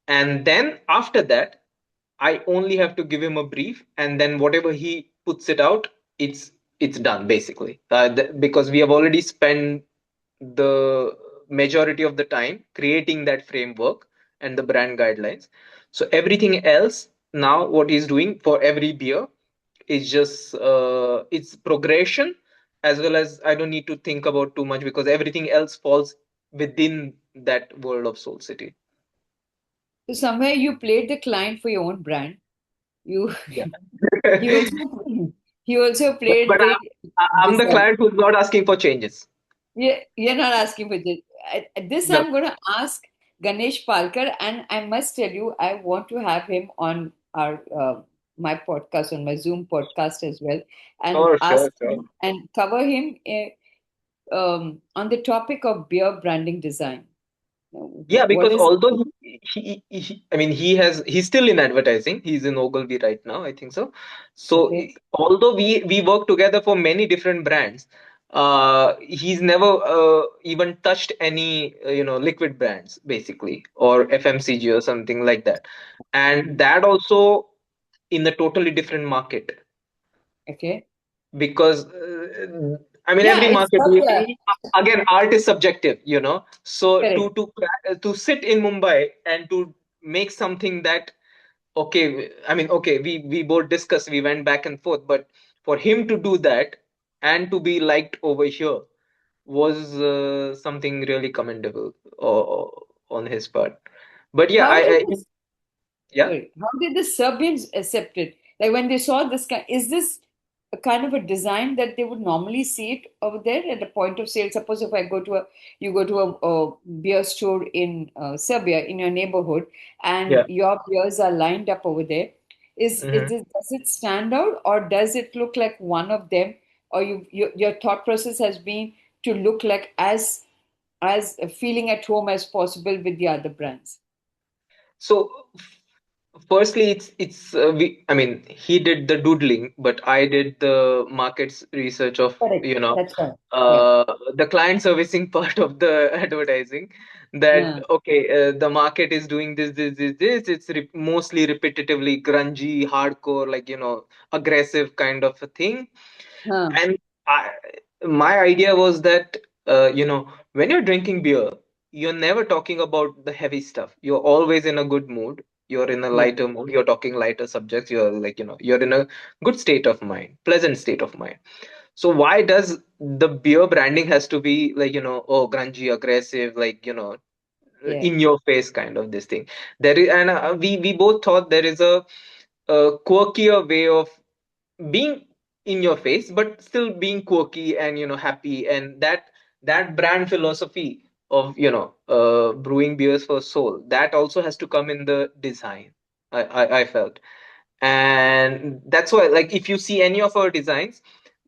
And then after that, I only have to give him a brief, and then whatever he puts it out, it's done basically. Because we have already spent the majority of the time creating that framework and the brand guidelines. So everything else now, what he's doing for every beer is just it's progression, as well as I don't need to think about too much because everything else falls within that world of Soul City. So somewhere you played the client for your own brand. You Yeah. he also he also played But the I'm the design. client who's not asking for changes. Yeah, you're not asking for this. This No. I'm going to ask Ganesh Palkar, and I must tell you, I want to have him on our my podcast, on my Zoom podcast as well, and Sure, ask sure, sure. him and cover him on the topic of beer branding design. Yeah, What because is although I mean, he's still in advertising. He's in Ogilvy right now, I think so. So okay? although we work together for many different brands, he's never even touched any liquid brands basically, or FMCG or something like that, and Mm, that also in a totally different market. okay, Because I mean, yeah, every it's market Serbia. again, art is subjective, so Correct. to sit in Mumbai and to make something that, okay, I mean, okay, we both discussed, we went back and forth, but for him to do that and to be liked over here was something really commendable on his part. But yeah, How did I this? yeah. Sorry, how did the Serbians accept it? Like when they saw this kind, is this a kind of a design that they would normally see it over there at the point of sale? Suppose if I go to you go to a beer store in Serbia in your neighborhood, and Yeah. your beers are lined up over there. Is Mhm. it, does it stand out, or does it look like one of them, or your thought process has been to look like as feeling at home as possible with the other brands? So firstly, I mean, he did the doodling, but I did the markets research of Correct. That's right. Yeah. the client servicing part of the advertising. That Yeah. okay, the market is doing this. It's mostly repetitively grungy, hardcore, like aggressive kind of a thing. Huh. And I, my idea was that when you're drinking beer, you're never talking about the heavy stuff. You're always in a good mood. You're in a Yeah. lighter mood. You're talking lighter subjects. You're like, you're in a good state of mind, pleasant state of mind. So why does the beer branding has to be like, oh, grungy, aggressive, like, Yeah. in your face kind of this thing. There is, and we both thought there is a quirkier way of being in your face but still being quirky and happy, and that brand philosophy of brewing beers for soul, that also has to come in the design. I felt, and that's why, like, if you see any of our designs,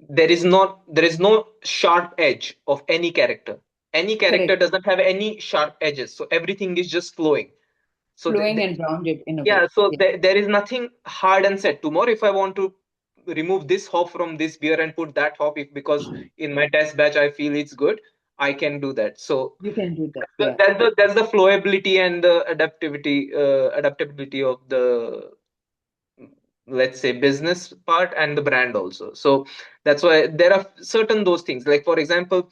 there is no sharp edge of any character. Any character Correct. doesn't have any sharp edges, so everything is just flowing. So Flowing and rounded in a yeah, way. so Yeah. there is nothing hard and set. Tomorrow, if I want to remove this hop from this beer and put that hop, if because in my test batch I feel it's good, I can do that. So You can do that. that's Yeah. the flowability and the adaptability of the, let's say, business part and the brand also. So that's why there are certain those things. Like for example,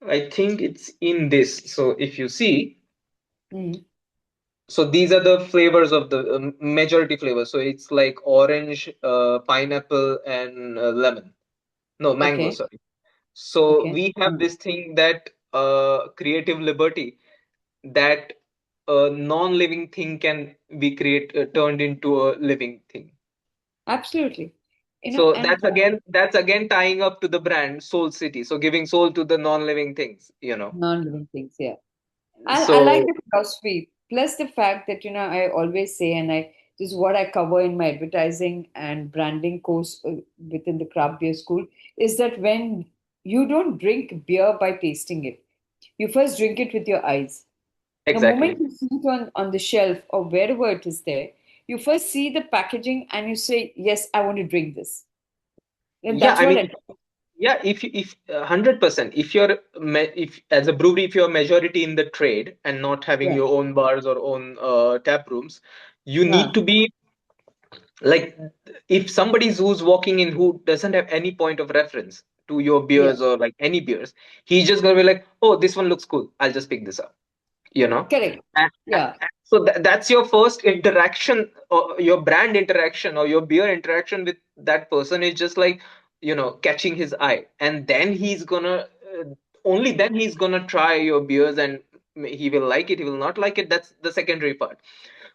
I think it's in this. So if you see, Mm. so these are the flavors of the majority flavors. So it's like orange, pineapple, and lemon. No, mango, Okay. sorry. So Okay. we have this thing that creative liberty, that a non-living thing can be turned into a living thing. Absolutely. So And that's again tying up to the brand Soul City. So giving soul to the non-living things. non-living things. Yeah. I like So the philosophy. Plus the fact that, I always say, and this is what I cover in my advertising and branding course within the craft beer school, is that when you don't drink beer by tasting it, you first drink it with your eyes. The moment exactly. you see it on the shelf or wherever it is there, you first see the packaging and you say, yes, I want to drink this. And Yeah, that's I what mean, yeah, if 100%, if if as a brewery, if you're majority in the trade and not having yeah. your own bars or own tap rooms, you need Huh. to be like, if somebody's who's walking in who doesn't have any point of reference to your Yeah. beers or like any beers, he's just gonna be like, oh, this one looks cool, I'll just pick this up, you know Correct. Yeah. so that's your first interaction, or your brand interaction, or your beer interaction with that person, is just like, catching his eye, and then he's gonna only then he's gonna try your beers, and he will like it, he will not like it, that's the secondary part.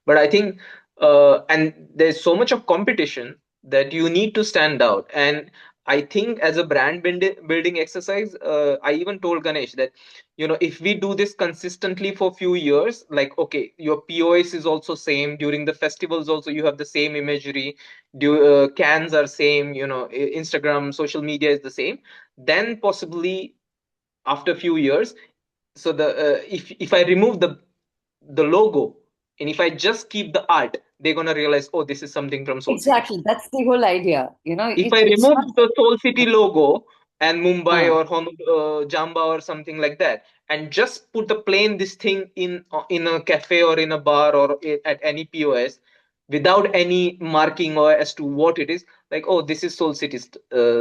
But I think and there's so much of competition that you need to stand out. And I think as a building exercise, I even told Ganesh that, if we do this consistently for few years, like, okay, your POS is also same during the festivals, also you have the same imagery, cans are same, Instagram, social media is the same, then possibly after few years, so the if I remove the logo, and if I just keep the art, they're gonna realize, oh, this is something from Soul City. Exactly. That's the whole idea. If I It's remove not. the Soul City logo and Mumbai Uh, or Jamba or something like that, and just put the plain this thing in a cafe or in a bar or at any POS, without any marking or as to what it is, like, oh, this is Soul City's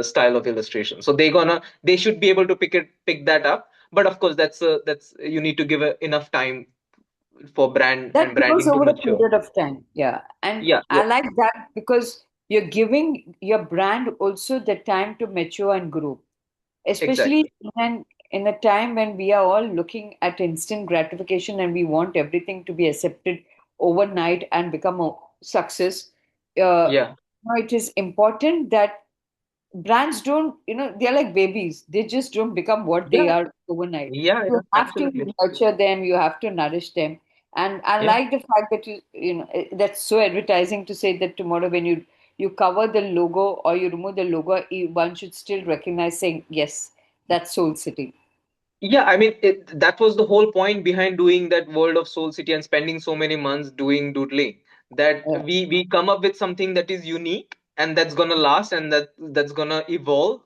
style of illustration. So they should be able to pick that up. But of course, that's you need to give enough time for brand that and goes branding to over a mature. period of time. Yeah. And Yeah, yeah, I like that because you're giving your brand also the time to mature and grow, especially exactly. in a time when we are all looking at instant gratification and we want everything to be accepted overnight and become a success. Yeah, It is important that brands don't, they're like babies. They just don't become what they yeah, are overnight. yeah, You yeah, have to absolutely. nurture them, you have to nourish them. And I Yeah. like the fact that that's so advertising to say that tomorrow when you cover the logo or you remove the logo, one should still recognize saying, yes, that's Soul City. Yeah, I mean, that was the whole point behind doing that World of Soul City and spending so many months doing doodling. That Yeah. we come up with something that is unique and that's gonna last, and that's gonna evolve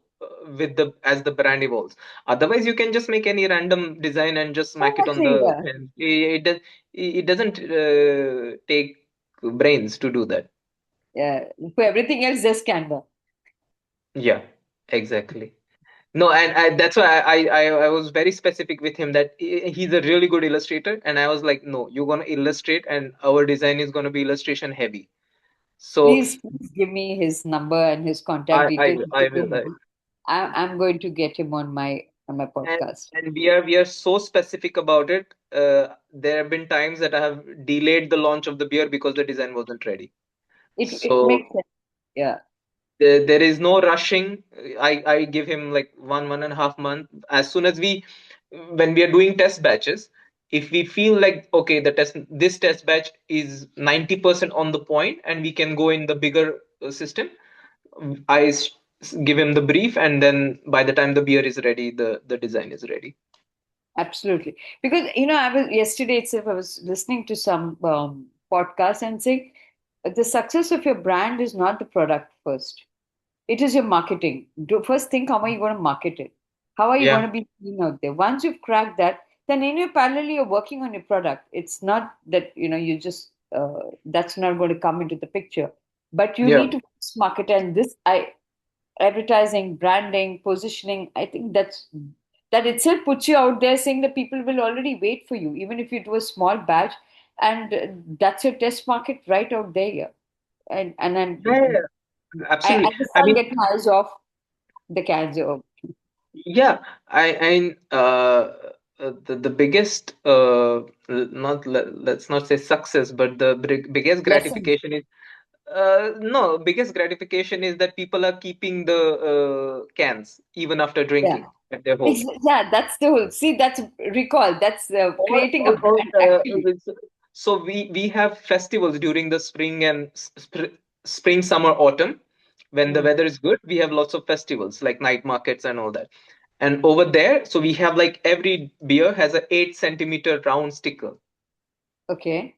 with the as the brand evolves. Otherwise, you can just make any random design and just smack it on Exactly, the yeah. pen. It doesn't take brains to do that. Yeah. For everything else, just Canva. Yeah, exactly. No, and that's why I was very specific with him that he's a really good illustrator, and I was like, no, you're gonna illustrate, and our design is gonna be illustration heavy. So Please give me his number and his contact details. I will. I'm going to get him on my on my and podcast. and we are so specific about it. There have been times that I have delayed the launch of the beer because the design wasn't ready. It So makes sense. Yeah. there is no rushing. I give him like 1.5 month. As soon as when we are doing test batches, if we feel like okay, this test batch is 90% on the point and we can go in the bigger system, give him the brief, and then by the time the beer is ready, the design is ready. Absolutely. Because, I was yesterday itself, I was listening to some podcast and saying the success of your brand is not the product first. It is your marketing. First think how are you going to market it? How are you going Yeah, to be seen out there? Once you've cracked that, then in your parallel, you're working on your product. It's not that, you just, that's not going to come into the picture. But you yeah. need to first market and advertising, branding, positioning. I think that itself puts you out there saying that people will already wait for you, even if you do a small batch, and that's your test market right out there. Yeah. And Yeah, then I absolutely. just I can't mean, get my eyes off the cans. Oh, yeah, the biggest not let's not say success, but the biggest lessons. gratification is no biggest gratification is that people are keeping the cans even after Yeah. drinking at their home. Yeah, that's the whole. See, that's recall. That's creating a Or brand actually. so we have festivals during the spring and spring, summer, autumn. When the Hmm. weather is good, we have lots of festivals like night markets and all that. And over there, so we have like every beer has a 8 centimeter round sticker. Okay.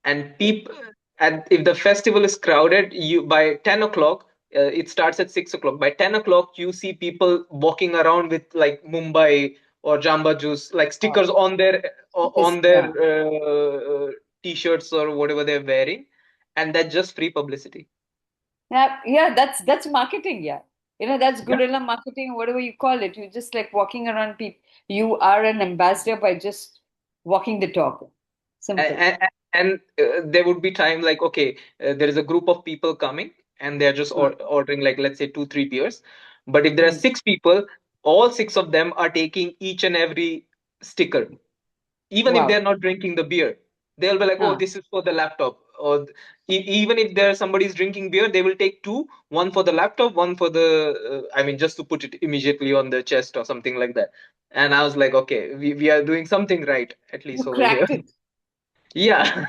And people, and if the festival is crowded, you by 10 o'clock, it starts at 6 o'clock. By 10 o'clock, you see people walking around with like Mumbai or Jamba Juice like Oh, stickers on their yes. on their Yeah. t-shirts or whatever they're wearing, and that's just free publicity. Yeah. Yeah. That's marketing. Yeah. That's Yeah. guerrilla marketing, whatever you call it. You just like walking around people. You are an ambassador by just walking the talk. Simple. And there would be time like okay, there is a group of people coming and they're just Hmm. ordering like let's say 2 3 beers, but if there are Hmm. 6 people, all 6 of them are taking each and every sticker, even if they're Wow. not drinking the beer. They'll be like, oh, Huh. this is for the laptop, or even if there's somebody's drinking beer, they will take two, one for the laptop, one for the I mean just to put it immediately on the chest or something like that. And I was like, okay, we are doing something right at least You over here. cracked it. Yeah.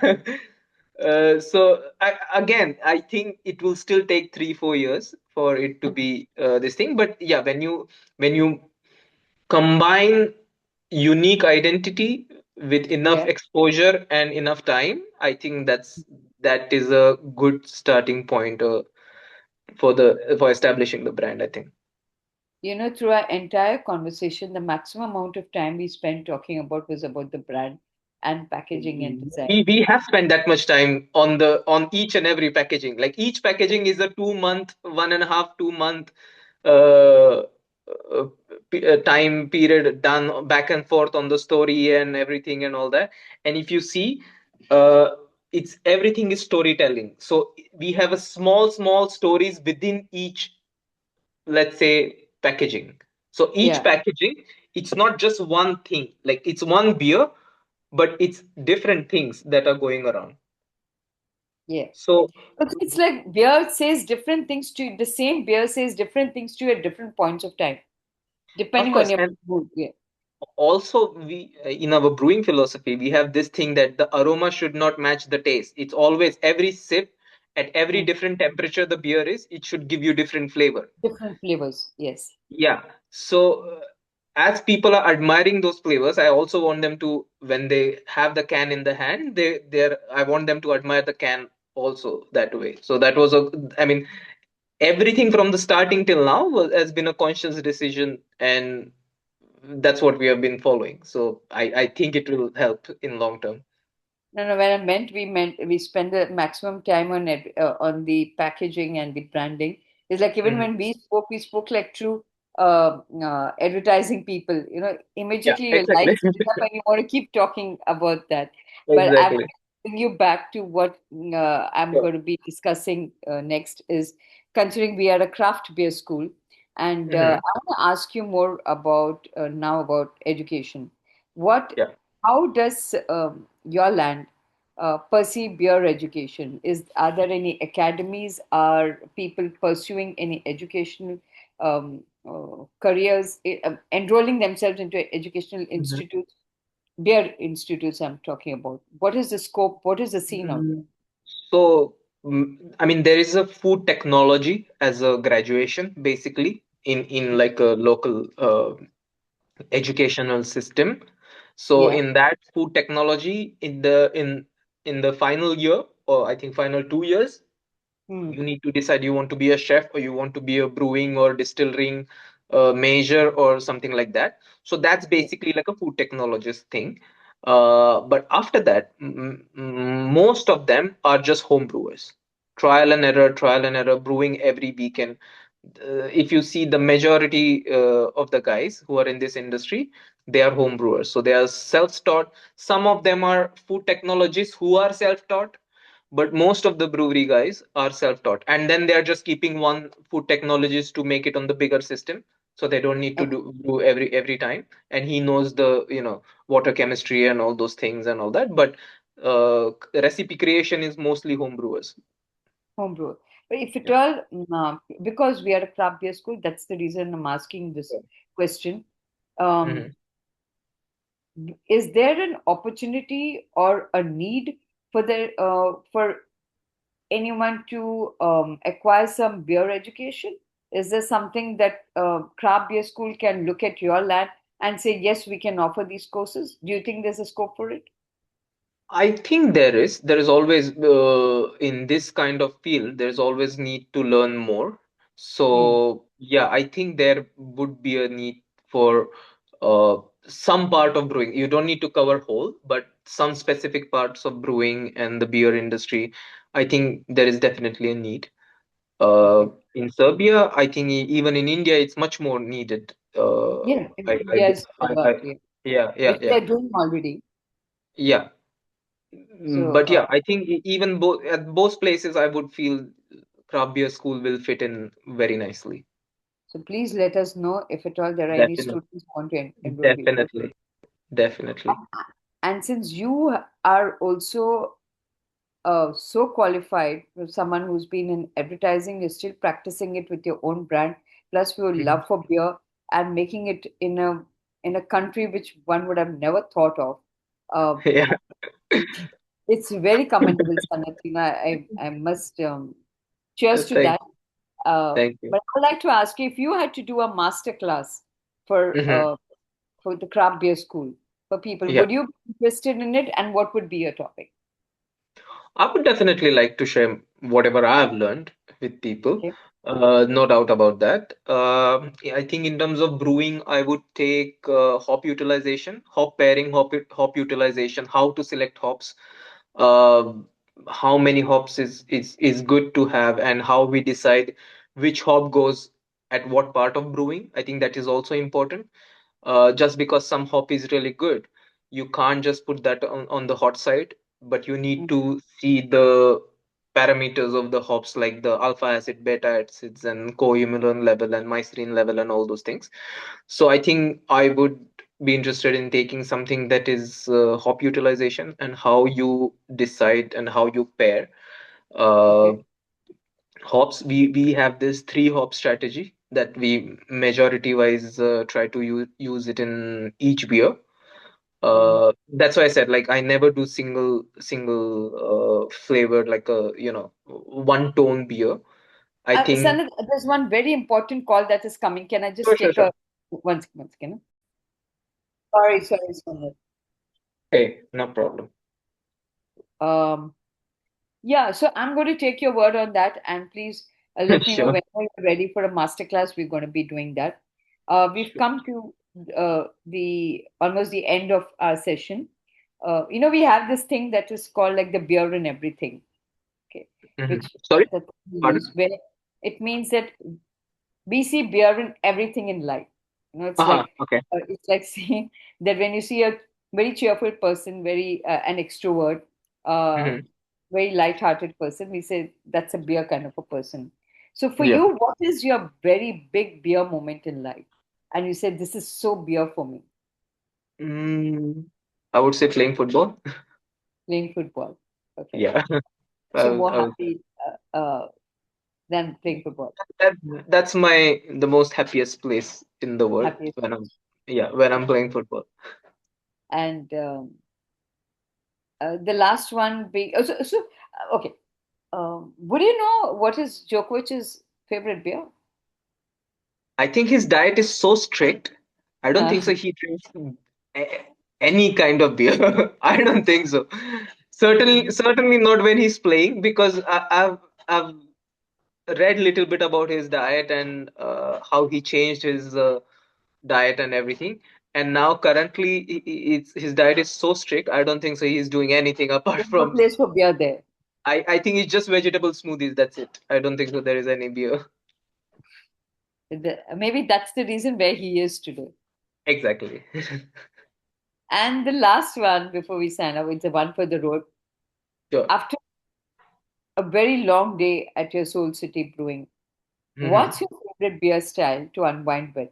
Again, I think it will still take 3 4 years for it to be this thing. But yeah, when you combine unique identity with enough Yeah. exposure and enough time, I think that is a good starting point for establishing the brand. I think Through our entire conversation, the maximum amount of time we spent talking about was about the brand and packaging and design. we have spent that much time on each and every packaging. Like each packaging is a 2 month, 1.5 2 month uh, time period done back and forth on the story and everything and all that. And if you see, uh, it's everything is storytelling. So we have a small stories within each, let's say, packaging. So each Yeah. packaging, it's not just one thing. Like it's one beer, but it's different things that are going around. Yeah. So But it's like beer says different things to you. The same beer says different things to you at different points of time, of depending on course, your and mood. Yeah. also we in our brewing philosophy we have this thing that the aroma should not match the taste. It's always every sip at every Mm. different temperature the beer is, it should give you different flavor. Different flavors. Yes. Yeah. So as people are admiring those flavors, I also want them to, when they have the can in the hand, they're I want them to admire the can also that way. So that was a, I mean, everything from the starting till now has been a conscious decision, and that's what we have been following. So I think it will help in long term. No, no. When I meant we spend the maximum time on the packaging and the branding. It's like even Mhm. when we spoke like true advertising people. Yeah, Immediately your exactly. lights lit up and you want to keep talking about that. But I'm Exactly. going to bring you back to what I'm Sure. going to be discussing next. Is considering we are a craft beer school. And Hmm. I want to ask you more about now about education. What, Yeah. how does your land perceive beer education? Are there any academies? Are people pursuing any educational careers, enrolling themselves into educational institutes, beer institutes? I'm talking about. What is the scope? What is the scene out there? Mhm. So, I mean, there is a food technology as a graduation, basically, in like a local educational system. So, Yeah. in that food technology, in the final year, or I think final 2 years, Hmm. you need to decide you want to be a chef or you want to be a brewing or distilling major or something like that. So that's Yeah. basically like a food technologist thing. But after that, most of them are just home brewers. Trial and error, brewing every weekend. If you see the majority of the guys who are in this industry, they are home brewers. So they are self-taught. Some of them are food technologists who are self-taught, but most of the brewery guys are self-taught, and then they are just keeping one food technologist to make it on the bigger system, so they don't need to Okay. do every time, and he knows the water chemistry and all those things and all that. But recipe creation is mostly home brewers. Home brewer. But if at Yeah. all, because we are a craft beer school, that's the reason I'm asking this question. Um, Hmm. is there an opportunity or a need for anyone to acquire some beer education? Is there something that craft beer school can look at your land and say, yes, we can offer these courses? Do you think there's a scope for it? I think there is always in this kind of field there's always need to learn more. Hmm. So yeah, I think there would be a need for uh, some part of brewing. You don't need to cover whole, but some specific parts of brewing and the beer industry. I think there is definitely a need. Uh, Okay. in Serbia, I think even in India, it's much more needed. Yeah, in I, India is a lot, yeah. yeah, yeah, Which yeah, they're doing already. yeah. So, But yeah, I think even both at both places, I would feel craft beer school will fit in very nicely. so please let us know if at all there are any Definitely, students who want to enroll with you. definitely, definitely. And since you are also so qualified, someone who's been in advertising, you're still practicing it with your own brand, plus your Mhm. love for beer and making it in a country which one would have never thought of. Uh, Yeah, it's very commendable, Sanat. I must cheers to thank, that. thank you. But I'd like to ask you if you had to do a master class for Hmm. uh, for the craft beer school for people, Yeah, would you be interested in it, and what would be your topic? I would definitely like to share whatever I have learned with people. Okay. No doubt about that. I think in terms of brewing, I would take hop utilization, hop pairing, hop utilization, how to select hops, uh, how many hops is good to have, and how we decide which hop goes at what part of brewing. I think that is also important. Just because some hop is really good, you can't just put that on the hot side, but you need Mhm. to see the parameters of the hops like the alpha acid, beta acids, and cohumulin level and mycelium level and all those things. So I think I would be interested in taking something that is hop utilization and how you decide and how you pair uh, Okay. hops. We have this three hop strategy that we majority wise try to use it in each beer. Mhm. That's why I said like I never do single flavored like a one tone beer. I think. Sanat, there's one very important call that is coming. Can I Sure, just sure, take sure. a one second? Sorry, Sanat. Hey, no problem. Um, yeah, so I'm going to take your word on that, and please let me know Sure, when you're ready for a masterclass. We're going to be doing that. We've sure. come to the almost the end of our session. We have this thing that is called like the beer and everything. Okay, Hmm. which Sorry, that we use pardon. where it means that we see beer in everything in life. Uh-huh. Okay. It's like saying that when you see a very cheerful person, very an extrovert, uh, Hmm. very light-hearted person, we say that's a beer kind of a person. So for Yeah. you, what is your very big beer moment in life? And you said this is so beer for me, Mm, I would say playing football. playing football. Okay. Yeah. So more I would, happy than playing football. that that's my the most happiest place in the world Happiest when I'm place. yeah when I'm Okay. playing football. And the last one being okay. Would you know what is Djokovic's favorite beer? I think his diet is so strict. I don't think Uh, so. He drinks a- any kind of beer. I don't think so. Certainly not when he's playing because I've read little bit about his diet and how he changed his diet and everything. And now currently, his diet is so strict. I don't think so. He's doing anything apart there's no from. place for beer there. I think it's just vegetable smoothies. That's it. I don't think so. There is any beer. Maybe that's the reason where he is today. Exactly. And the last one before we sign up, it's the one for the road. Sure. After a very long day at your Soul City Brewing, what's Mhm. your favorite beer style to unwind with?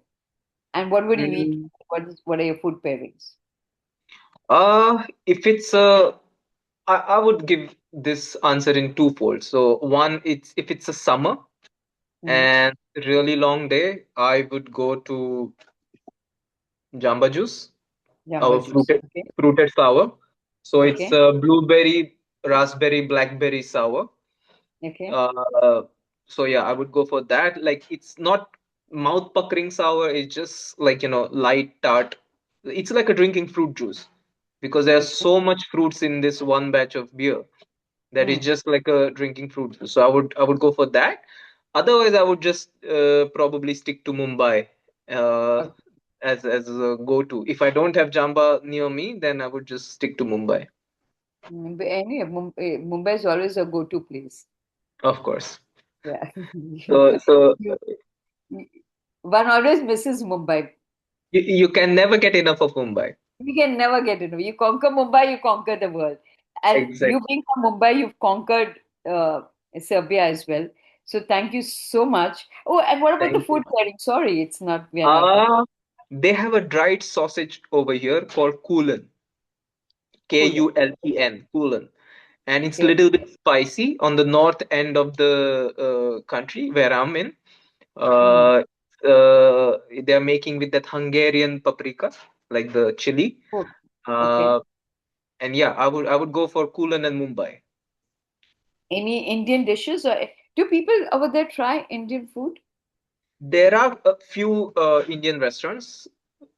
And what would you eat? What are your food pairings? If it's I would give this answer in twofold. So one, it's if it's a summer Mm. and really long day, I would go to Jamba juice, Jamba our juice. Okay. fruited sour. So it's Okay. blueberry, raspberry, blackberry sour. Okay. Uh, so yeah, I would go for that. Like it's not mouth puckering sour. It's just like light tart. It's like a drinking fruit juice because there's Okay. so much fruits in this one batch of beer that is Mm. just like a drinking fruit juice. So I would go for that. Otherwise, I would just probably stick to Mumbai uh, Okay. as a go-to. If I don't have Jamba near me, then I would just stick to Mumbai, But anyway, Mumbai is always a go-to place. of course. Yeah. So You- you- One always misses Mumbai. you can never get enough of Mumbai. You can never get enough. You conquer Mumbai, you conquer the world. And you Exactly. being from Mumbai, you've conquered Serbia as well. So thank you so much. Oh, and what about the Thank you. food pairing? Sorry, it's not. We are not done. Uh, they have a dried sausage over here called kulen, Cooler. Kullen, kulen, and it's a Okay. little bit spicy on the north end of the country where I'm in. Hmm. Uh, they are making with that Hungarian paprika, like the chili. Oh, okay. Uh, and yeah, I would go for Kulan and Mumbai. Any Indian dishes, or do people over there try Indian food? There are a few Indian restaurants.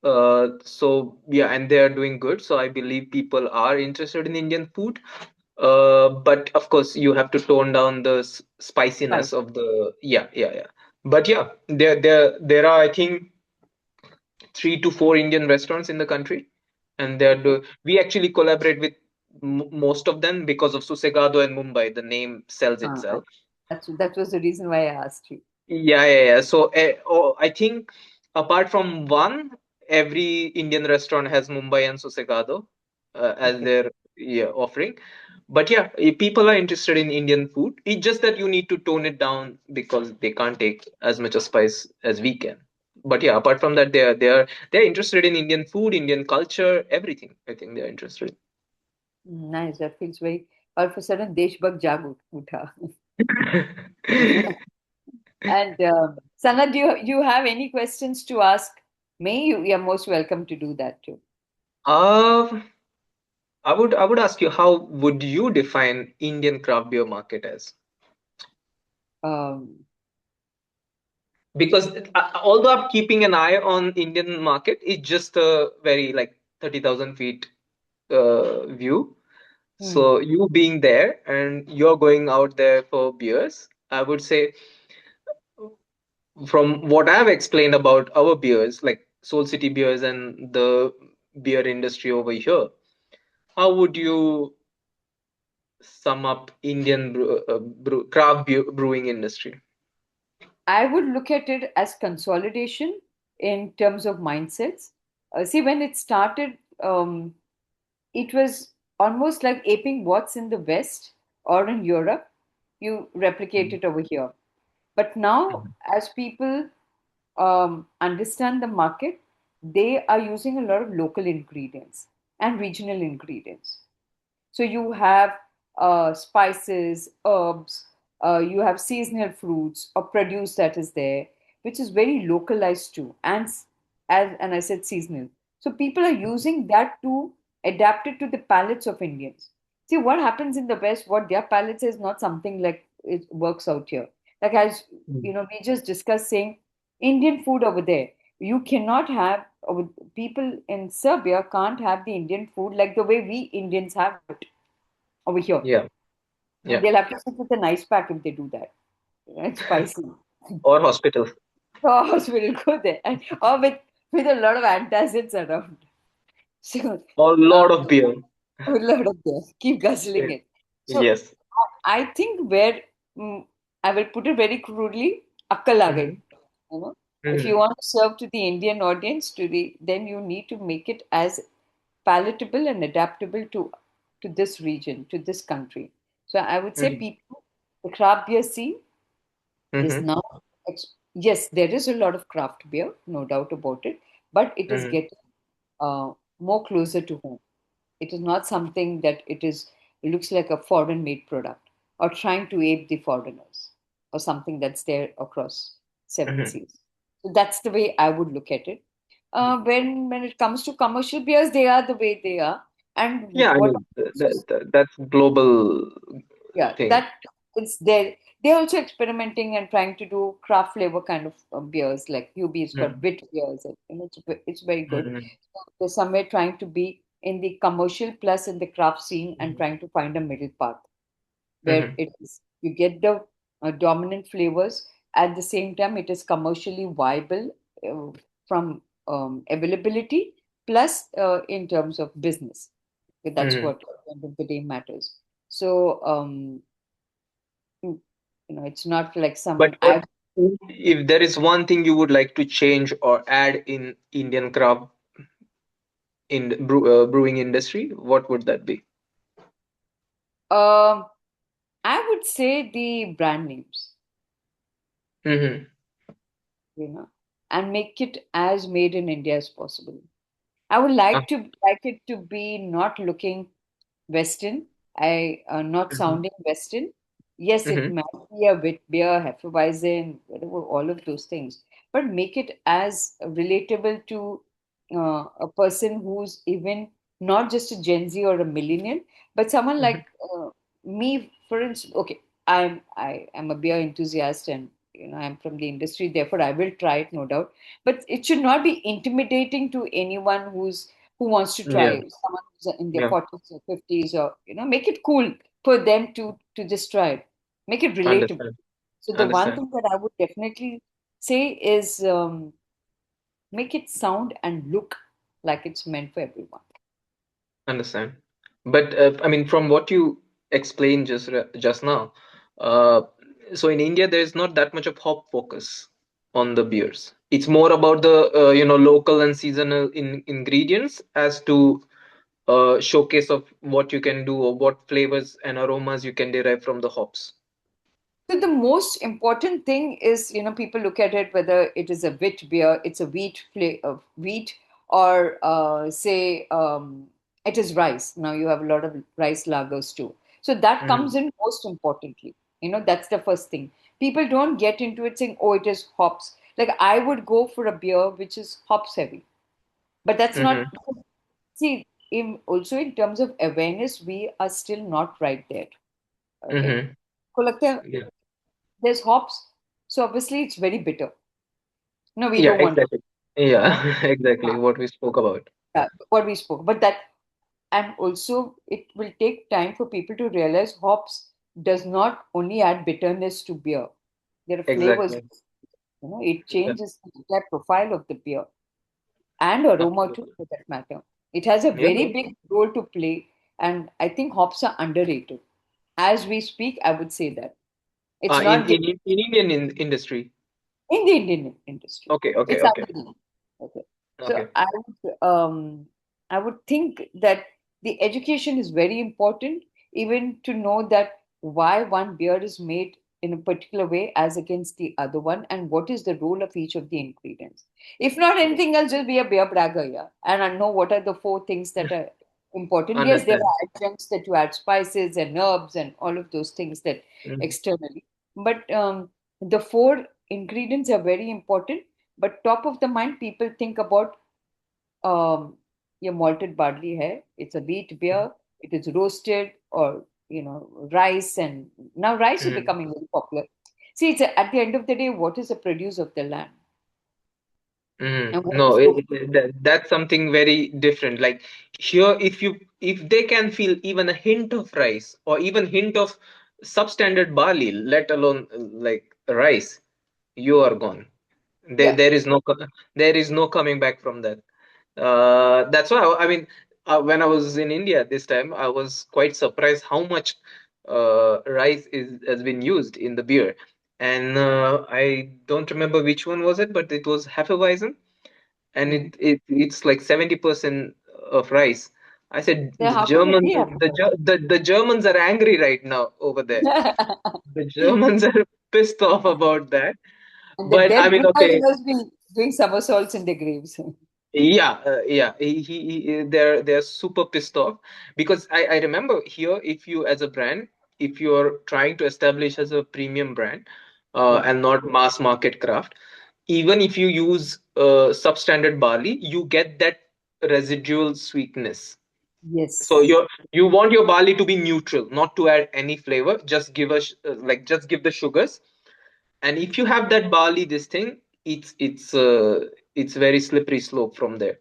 So yeah, and they are doing good. So I believe people are interested in Indian food. But of course, you have to tone down the Spice. spiciness of the yeah. But yeah, there are I think 3 to 4 Indian restaurants in the country, and Okay. we actually collaborate with most of them because of Susegado and Mumbai. The name sells Uh, itself. that was the reason why I asked you. Yeah. So I think apart from one, every Indian restaurant has Mumbai and Susegado as Okay. their offering. But yeah, if people are interested in Indian food. It's just that you need to tone it down because they can't take as much of spice as we can. But yeah, apart from that, they're interested in Indian food, Indian culture, everything. I think they're interested. Nice. That feels very. All of a sudden, Deshbhakt jag utha. And Sanat, do you have any questions to ask me? You're most welcome to do that too. Um, I would ask you, how would you define Indian craft beer market as? Um, Because although I'm keeping an eye on Indian market, it's just a very like 30,000 feet view. hmm. So you being there and you're going out there for beers, I would say from what I've explained about our beers, like Soul City beers and the beer industry over here, how would you sum up Indian craft brewing industry? I would look at it as consolidation in terms of mindsets. See, when it started, it was almost like aping what's in the West or in Europe. You replicate it over here. But now, Mhm. as people understand the market, they are using a lot of local ingredients and regional ingredients. So you have spices, herbs, you have seasonal fruits or produce that is there, which is very localized too, and I said seasonal. So people are using that to adapt it to the palates of Indians. See what happens in the West, what their palates is not something like it works out here. Like as Mhm. we just discussed saying Indian food over there. You cannot have people in Serbia can't have the Indian food like the way we Indians have it over here. Yeah, yeah. They'll have to sit with an ice pack if they do that. It's spicy. Or hospitals. Oh, hospital go there, or with a lot of antacids around. So, Or uh, lot of beer. a lot of them keep guzzling it. So, Yes. I think where mm, I will put it very crudely, अक्कल आ गई. Hmm. You know, if you Hmm. want to serve to the Indian audience, then you need to make it as palatable and adaptable to this region, to this country. So I would say Hmm. people, the craft beer scene is Hmm. now, yes, there is a lot of craft beer, no doubt about it, but it is Hmm. getting more closer to home. It is not something that it looks like a foreign made product or trying to ape the foreigners or something that's there across seven Hmm. seas. So that's the way I would look at it. When it comes to commercial beers, they are the way they are. And Yeah, I what mean that's global yeah, thing. that it's there. They're also experimenting and trying to do craft flavor kind of beers. Like UB's got Hmm. wit beers, and it's very good. Hmm. So they're somewhere trying to be in the commercial plus in the craft scene and trying to find a middle path where Hmm. it is you get the dominant flavors at the same time it is commercially viable from availability plus in terms of business. Okay, that's Hmm. what at the end of the day matters. So it's not like But some but I if there is one thing you would like to change or add in Indian craft in brewing industry, what would that be? um I would say the brand names, Hmm. you know, and make it as made in India as possible. I would Ah. like it to be not looking Western. I not Hmm. sounding Western. Yes, it Hmm. might be a wit beer, Hefeweizen, whatever, all of those things, but make it as relatable to a person who's even not just a Gen Z or a millennial, but someone Hmm. like me, for instance. Okay, I am a beer enthusiast, and I'm from the industry. Therefore, I will try it, no doubt. But it should not be intimidating to anyone who wants to try Yeah, it. Someone who's in their yeah, 40s or 50s, or make it cool for them to just try it. Make it relatable. understand, So the one understand, thing that I would definitely say is make it sound and look like it's meant for everyone. understand. But I mean, from what you explained just now, uh, so in India there is not that much of hop focus on the beers. It's more about the local and seasonal ingredients as to showcase of what you can do or what flavors and aromas you can derive from the hops. So the most important thing is, people look at it whether it is a wheat beer, it's a wheat, or say it is rice. Now you have a lot of rice lagers too. So that comes Hmm. in most importantly. That's the first thing. People don't get into it saying, "Oh, it is hops." Like I would go for a beer which is hops heavy, but that's Hmm. not. See, also in terms of awareness, we are still not right there. Okay. Hmm. को लगता है Yeah, there's hops, so obviously it's very bitter. No, we yeah, don't want exactly. uh, Yeah, exactly uh, what we spoke about. what we spoke. But and also it will take time for people to realize hops does not only add bitterness to beer. There are flavors. Exactly. It Yeah, changes the entire profile of the beer and aroma too, absolutely. for that matter. It has a Yeah. very big role to play, and I think hops are underrated. As we speak, I would say that it's In not in in Indian industry. in the Indian industry. Okay, okay, It's okay, underrated. Okay. So okay. I would think that the education is very important, even to know that why one beer is made in a particular way as against the other one, and what is the role of each of the ingredients. If not anything else, just be a beer bragger, yeah, and I know what are the four things that are important. Yes, there Understand. are adjuncts that you add spices and herbs and all of those things that Mhm. externally, but the four ingredients are very important. But top of the mind, people think about your malted barley hai. It's a wheat beer. It is roasted or rice, and now rice is Mhm. becoming very popular. See, at the end of the day, what is the produce of the land Mm. and what No, is local? that's something very different. Like here, if they can feel even a hint of rice or even hint of substandard barley, let alone like rice, you are gone. There Yeah, there is no there is no coming back from that. That's why I mean, when I was in India this time, I was quite surprised how much rice is has been used in the beer. And I don't remember which one was it, but it was Hefeweizen, and mm. it's like 70% of rice. I said Then how come we have to go? The Germans are angry right now over there. The Germans are pissed off about that. And the But I dead mean, brewers okay, must be doing somersaults in their graves. yeah, yeah. They're super pissed off because I remember here, if you as a brand, if you're trying to establish as a premium brand, Yeah. and not mass market craft, even if you use substandard barley, you get that residual sweetness. So Yes. you want your barley to be neutral, not to add any flavor. Just give us just give the sugars, and if you have that barley this thing, it's very slippery slope from there.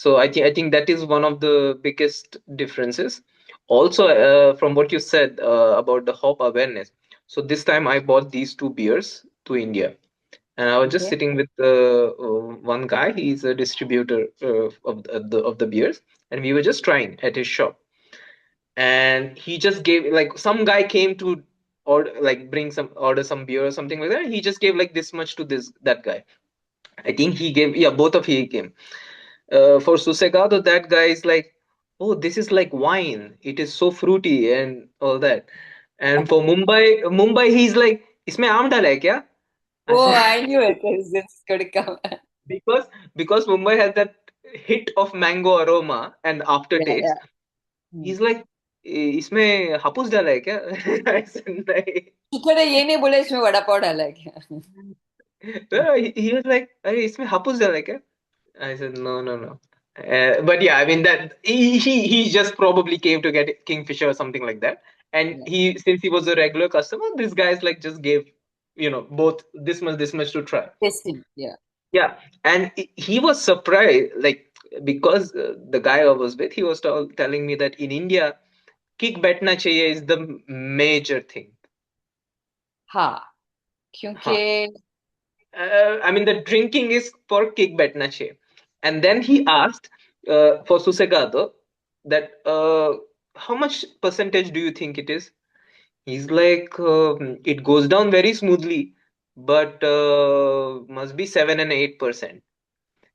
So I think that is one of the biggest differences. Also, from what you said about the hop awareness, so this time I bought these two beers to India, and I was just Okay. sitting with one guy. He's a distributor of the beers, and we were just trying at his shop, and he just gave, like, some guy came to order some beer or something like that. He just gave like this much to this that guy. I think he gave, yeah, both of he came. For Susegado, that guy is like, oh, this is like wine. It is so fruity and all that. And for Mumbai, he's like, इसमें आम डाला है क्या? I Oh, said, I knew it. It's going to come. because Mumbai has that hit of mango aroma and Yeah, aftertaste. yeah. Hmm. He's like, इसमें हापुस डाला है क्या? I said, नहीं. इकडे ये नहीं बोले इसमें वड़ा पाव डाला है क्या? No, he was like, अरे इसमें हापुस डाला है क्या? I said, no, no, no. But yeah, I mean that he just probably came to get Kingfisher or something like that. And Yeah. he, since he was a regular customer, this guy's like just gave, both this much to try. Tasting. Yeah. Yeah, and he was surprised, like, because the guy I was with, he was telling me that in India, kick बैठना चाहिए is the major thing. हाँ, Huh. क्योंकि I mean, the drinking is for kick बैठना चाहिए. And then he asked for Susegado that how much percentage do you think it is? He's like, it goes down very smoothly, but must be 7 and 8%.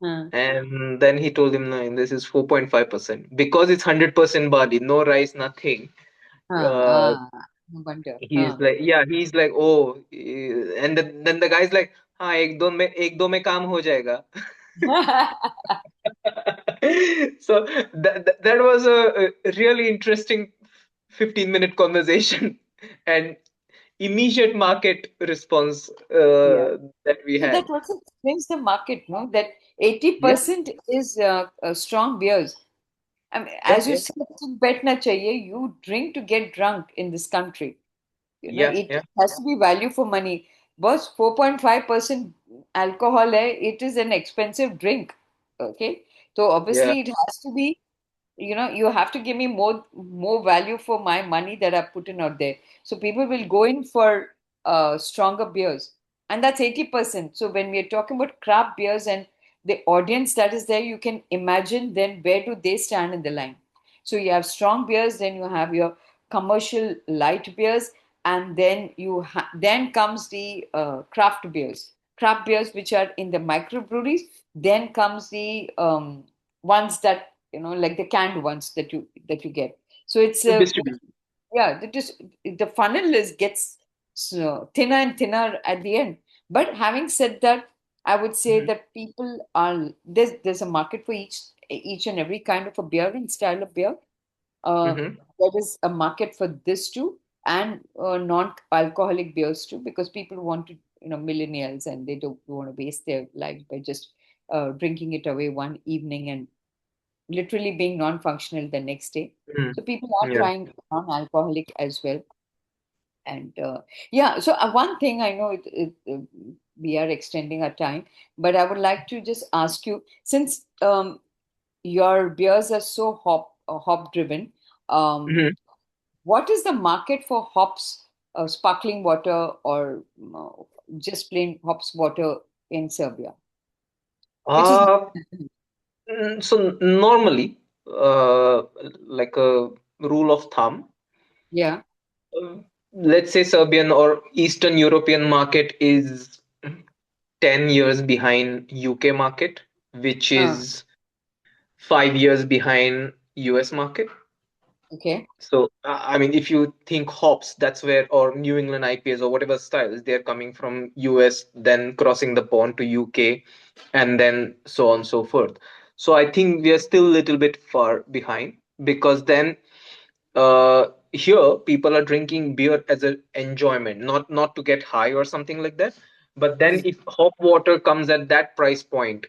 हाँ, And then he told him, no, this is 4.5% because it's 100% barley, no rice, nothing. हाँ, Uh, हाँ, no wonder. he's हाँ. like, yeah, he's like, oh, and then the guy's like, हाँ एक दो में काम हो जाएगा. So that was a really interesting 15-minute conversation and immediate market response Yeah. that we So that had. also explains the market, no? That Yeah, 80% is strong beers. I mean, yeah, as you yeah, said, betna chahiye, you drink to get drunk in this country. yeah, It yeah, has to be value for money. Boss, 4.5% alcohol, it is an expensive drink. Okay. So yeah. obviously it has to be, you have to give me more value for my money that I've put in out there. So people will go in for stronger beers. And that's 80%. So when we're talking about craft beers and the audience that is there, you can imagine then where do they stand in the line. So you have strong beers, then you have your commercial light beers, and then then comes the craft beers which are in the microbreweries. Then comes the ones that like the canned ones that you get. So it's Distribution. yeah, the funnel is gets so thinner and thinner at the end. But having said that, I would say Mhm. that people are there's a market for each and every kind of a beer and style of beer. Uh, Mhm. there is a market for this too, and non-alcoholic beers too, because people want to, millennials, and they don't want to waste their lives by just drinking it away one evening and literally being non-functional the next day. Mhm. So people are Yeah. trying non-alcoholic as well. And yeah, so one thing I know, we are extending our time, but I would like to just ask you, since your beers are so hop driven, um, Mhm. what is the market for hops, sparkling water, or just plain hops water in Serbia, which is Uh, so normally, uh, like a rule of thumb, yeah, uh, let's say Serbian or Eastern European market is 10 years behind UK market, which uh, is 5 years behind US market. okay, So, I mean, if you think hops, that's where, or New England IPAs or whatever styles, they're coming from US, then crossing the pond to UK, and then so on and so forth. So I think we are still a little bit far behind because then here people are drinking beer as an enjoyment, not to get high or something like that. But then mm. if hop water comes at that price point,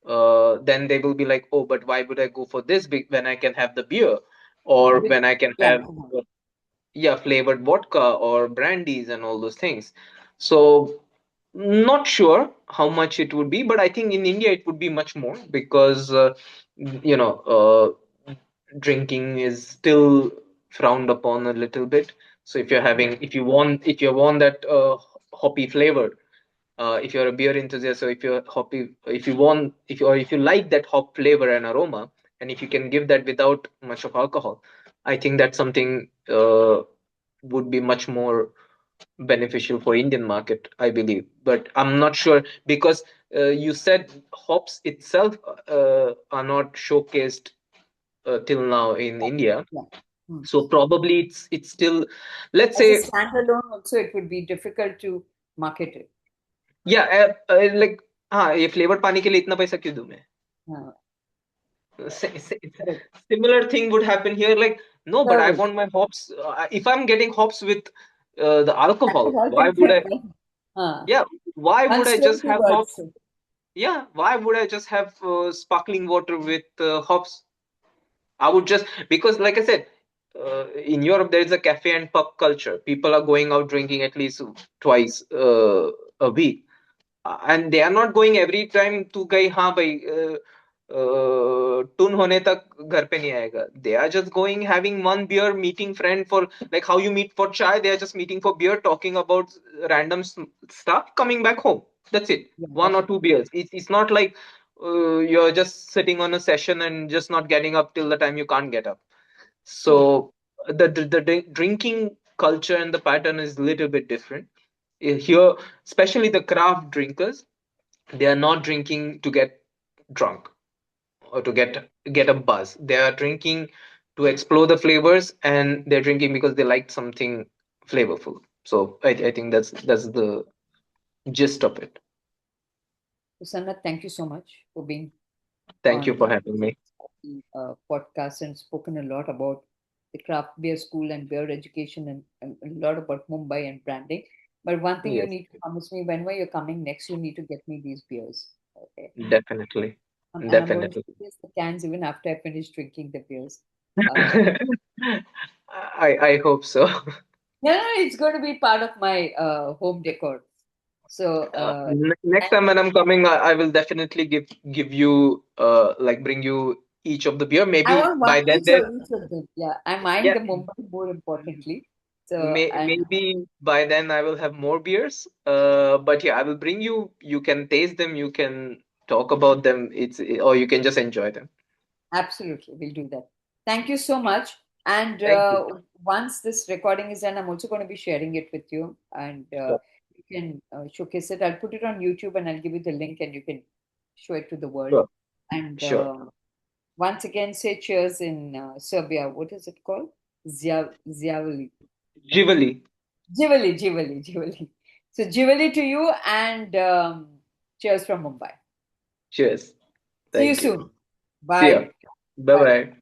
then they will be like, oh, but why would I go for this when I can have the beer, or With when I can the have alcohol. yeah, flavored vodka or brandies and all those things. So not sure how much it would be, but I think in India it would be much more because you know drinking is still frowned upon a little bit. So if you want that hoppy flavor, if you're a beer enthusiast, or if you like that hop flavor and aroma, and if you can give that without much of alcohol, I think that's something would be much more beneficial for Indian market, I believe. But I'm not sure because you said hops itself are not showcased till now in India. Yeah. Hmm. So probably it's still, let's As a say, standalone, also, it would be difficult to market it. yeah, like हाँ ये flavour पाने के लिए इतना पैसा क्यों दूं मैं? Uh, correct. Similar thing would happen here. Like, no, but I Correct. want my hops. If I'm getting hops with the alcohol, Alcohol, why then would I? uh, Yeah, why one would I stone, just two have birds. hops? Yeah, why would I just have sparkling water with hops? I would just, because, like I said, in Europe there is a cafe and pub culture. People are going out drinking at least twice a week, and they are not going every time to गई हाँ भाई twin होने तक घर पे नहीं आएगा. They are just going, having one beer, meeting friend for, like how you meet for chai, they are just meeting for beer, talking about random stuff, coming back home. That's it. Yeah, One that's or two beers. It's not like you're just sitting on a session and just not getting up till the time you can't get up. true. So the drinking culture and the pattern is a little bit different. Here, especially the craft drinkers, they are not drinking to get drunk or to get a buzz. They are drinking to explore the flavors, and they're drinking because they like something flavorful. So I think that's the gist of it. So, Sanat, thank you so much for being Thank you on for having me. the podcast and spoken a lot about the craft beer school and beer education, and a lot about Mumbai and branding. But one thing you Yes, need to promise me, whenever you're coming next, you need to get me these beers. Okay. definitely, And I'm going to definitely. taste the cans even after I finish drinking the beers. Uh, I hope so. no, no, it's going to be part of my home decor. So, Next and time when I'm coming, I will definitely give you like bring you each of the beer. I Maybe want one by then each there, of each of them. Yeah, I mind yeah, the Mumbai more importantly. So, and maybe by then I will have more beers. But yeah, I will bring you. You can taste them. You can talk about them. Or you can just enjoy them. absolutely, we'll do that. Thank you so much. And Thank you. once this recording is done, I'm also going to be sharing it with you, and Sure, you can showcase it. I'll put it on YouTube, and I'll give you the link, and you can show it to the world. sure, And sure. once again, say cheers in Serbia. What is it called? Zjavili. Jivali. Jivali, Jivali, Jivali. So Jivali to you and cheers from Mumbai. Cheers. See you Thank you. soon. See ya. Bye. Bye Bye. bye.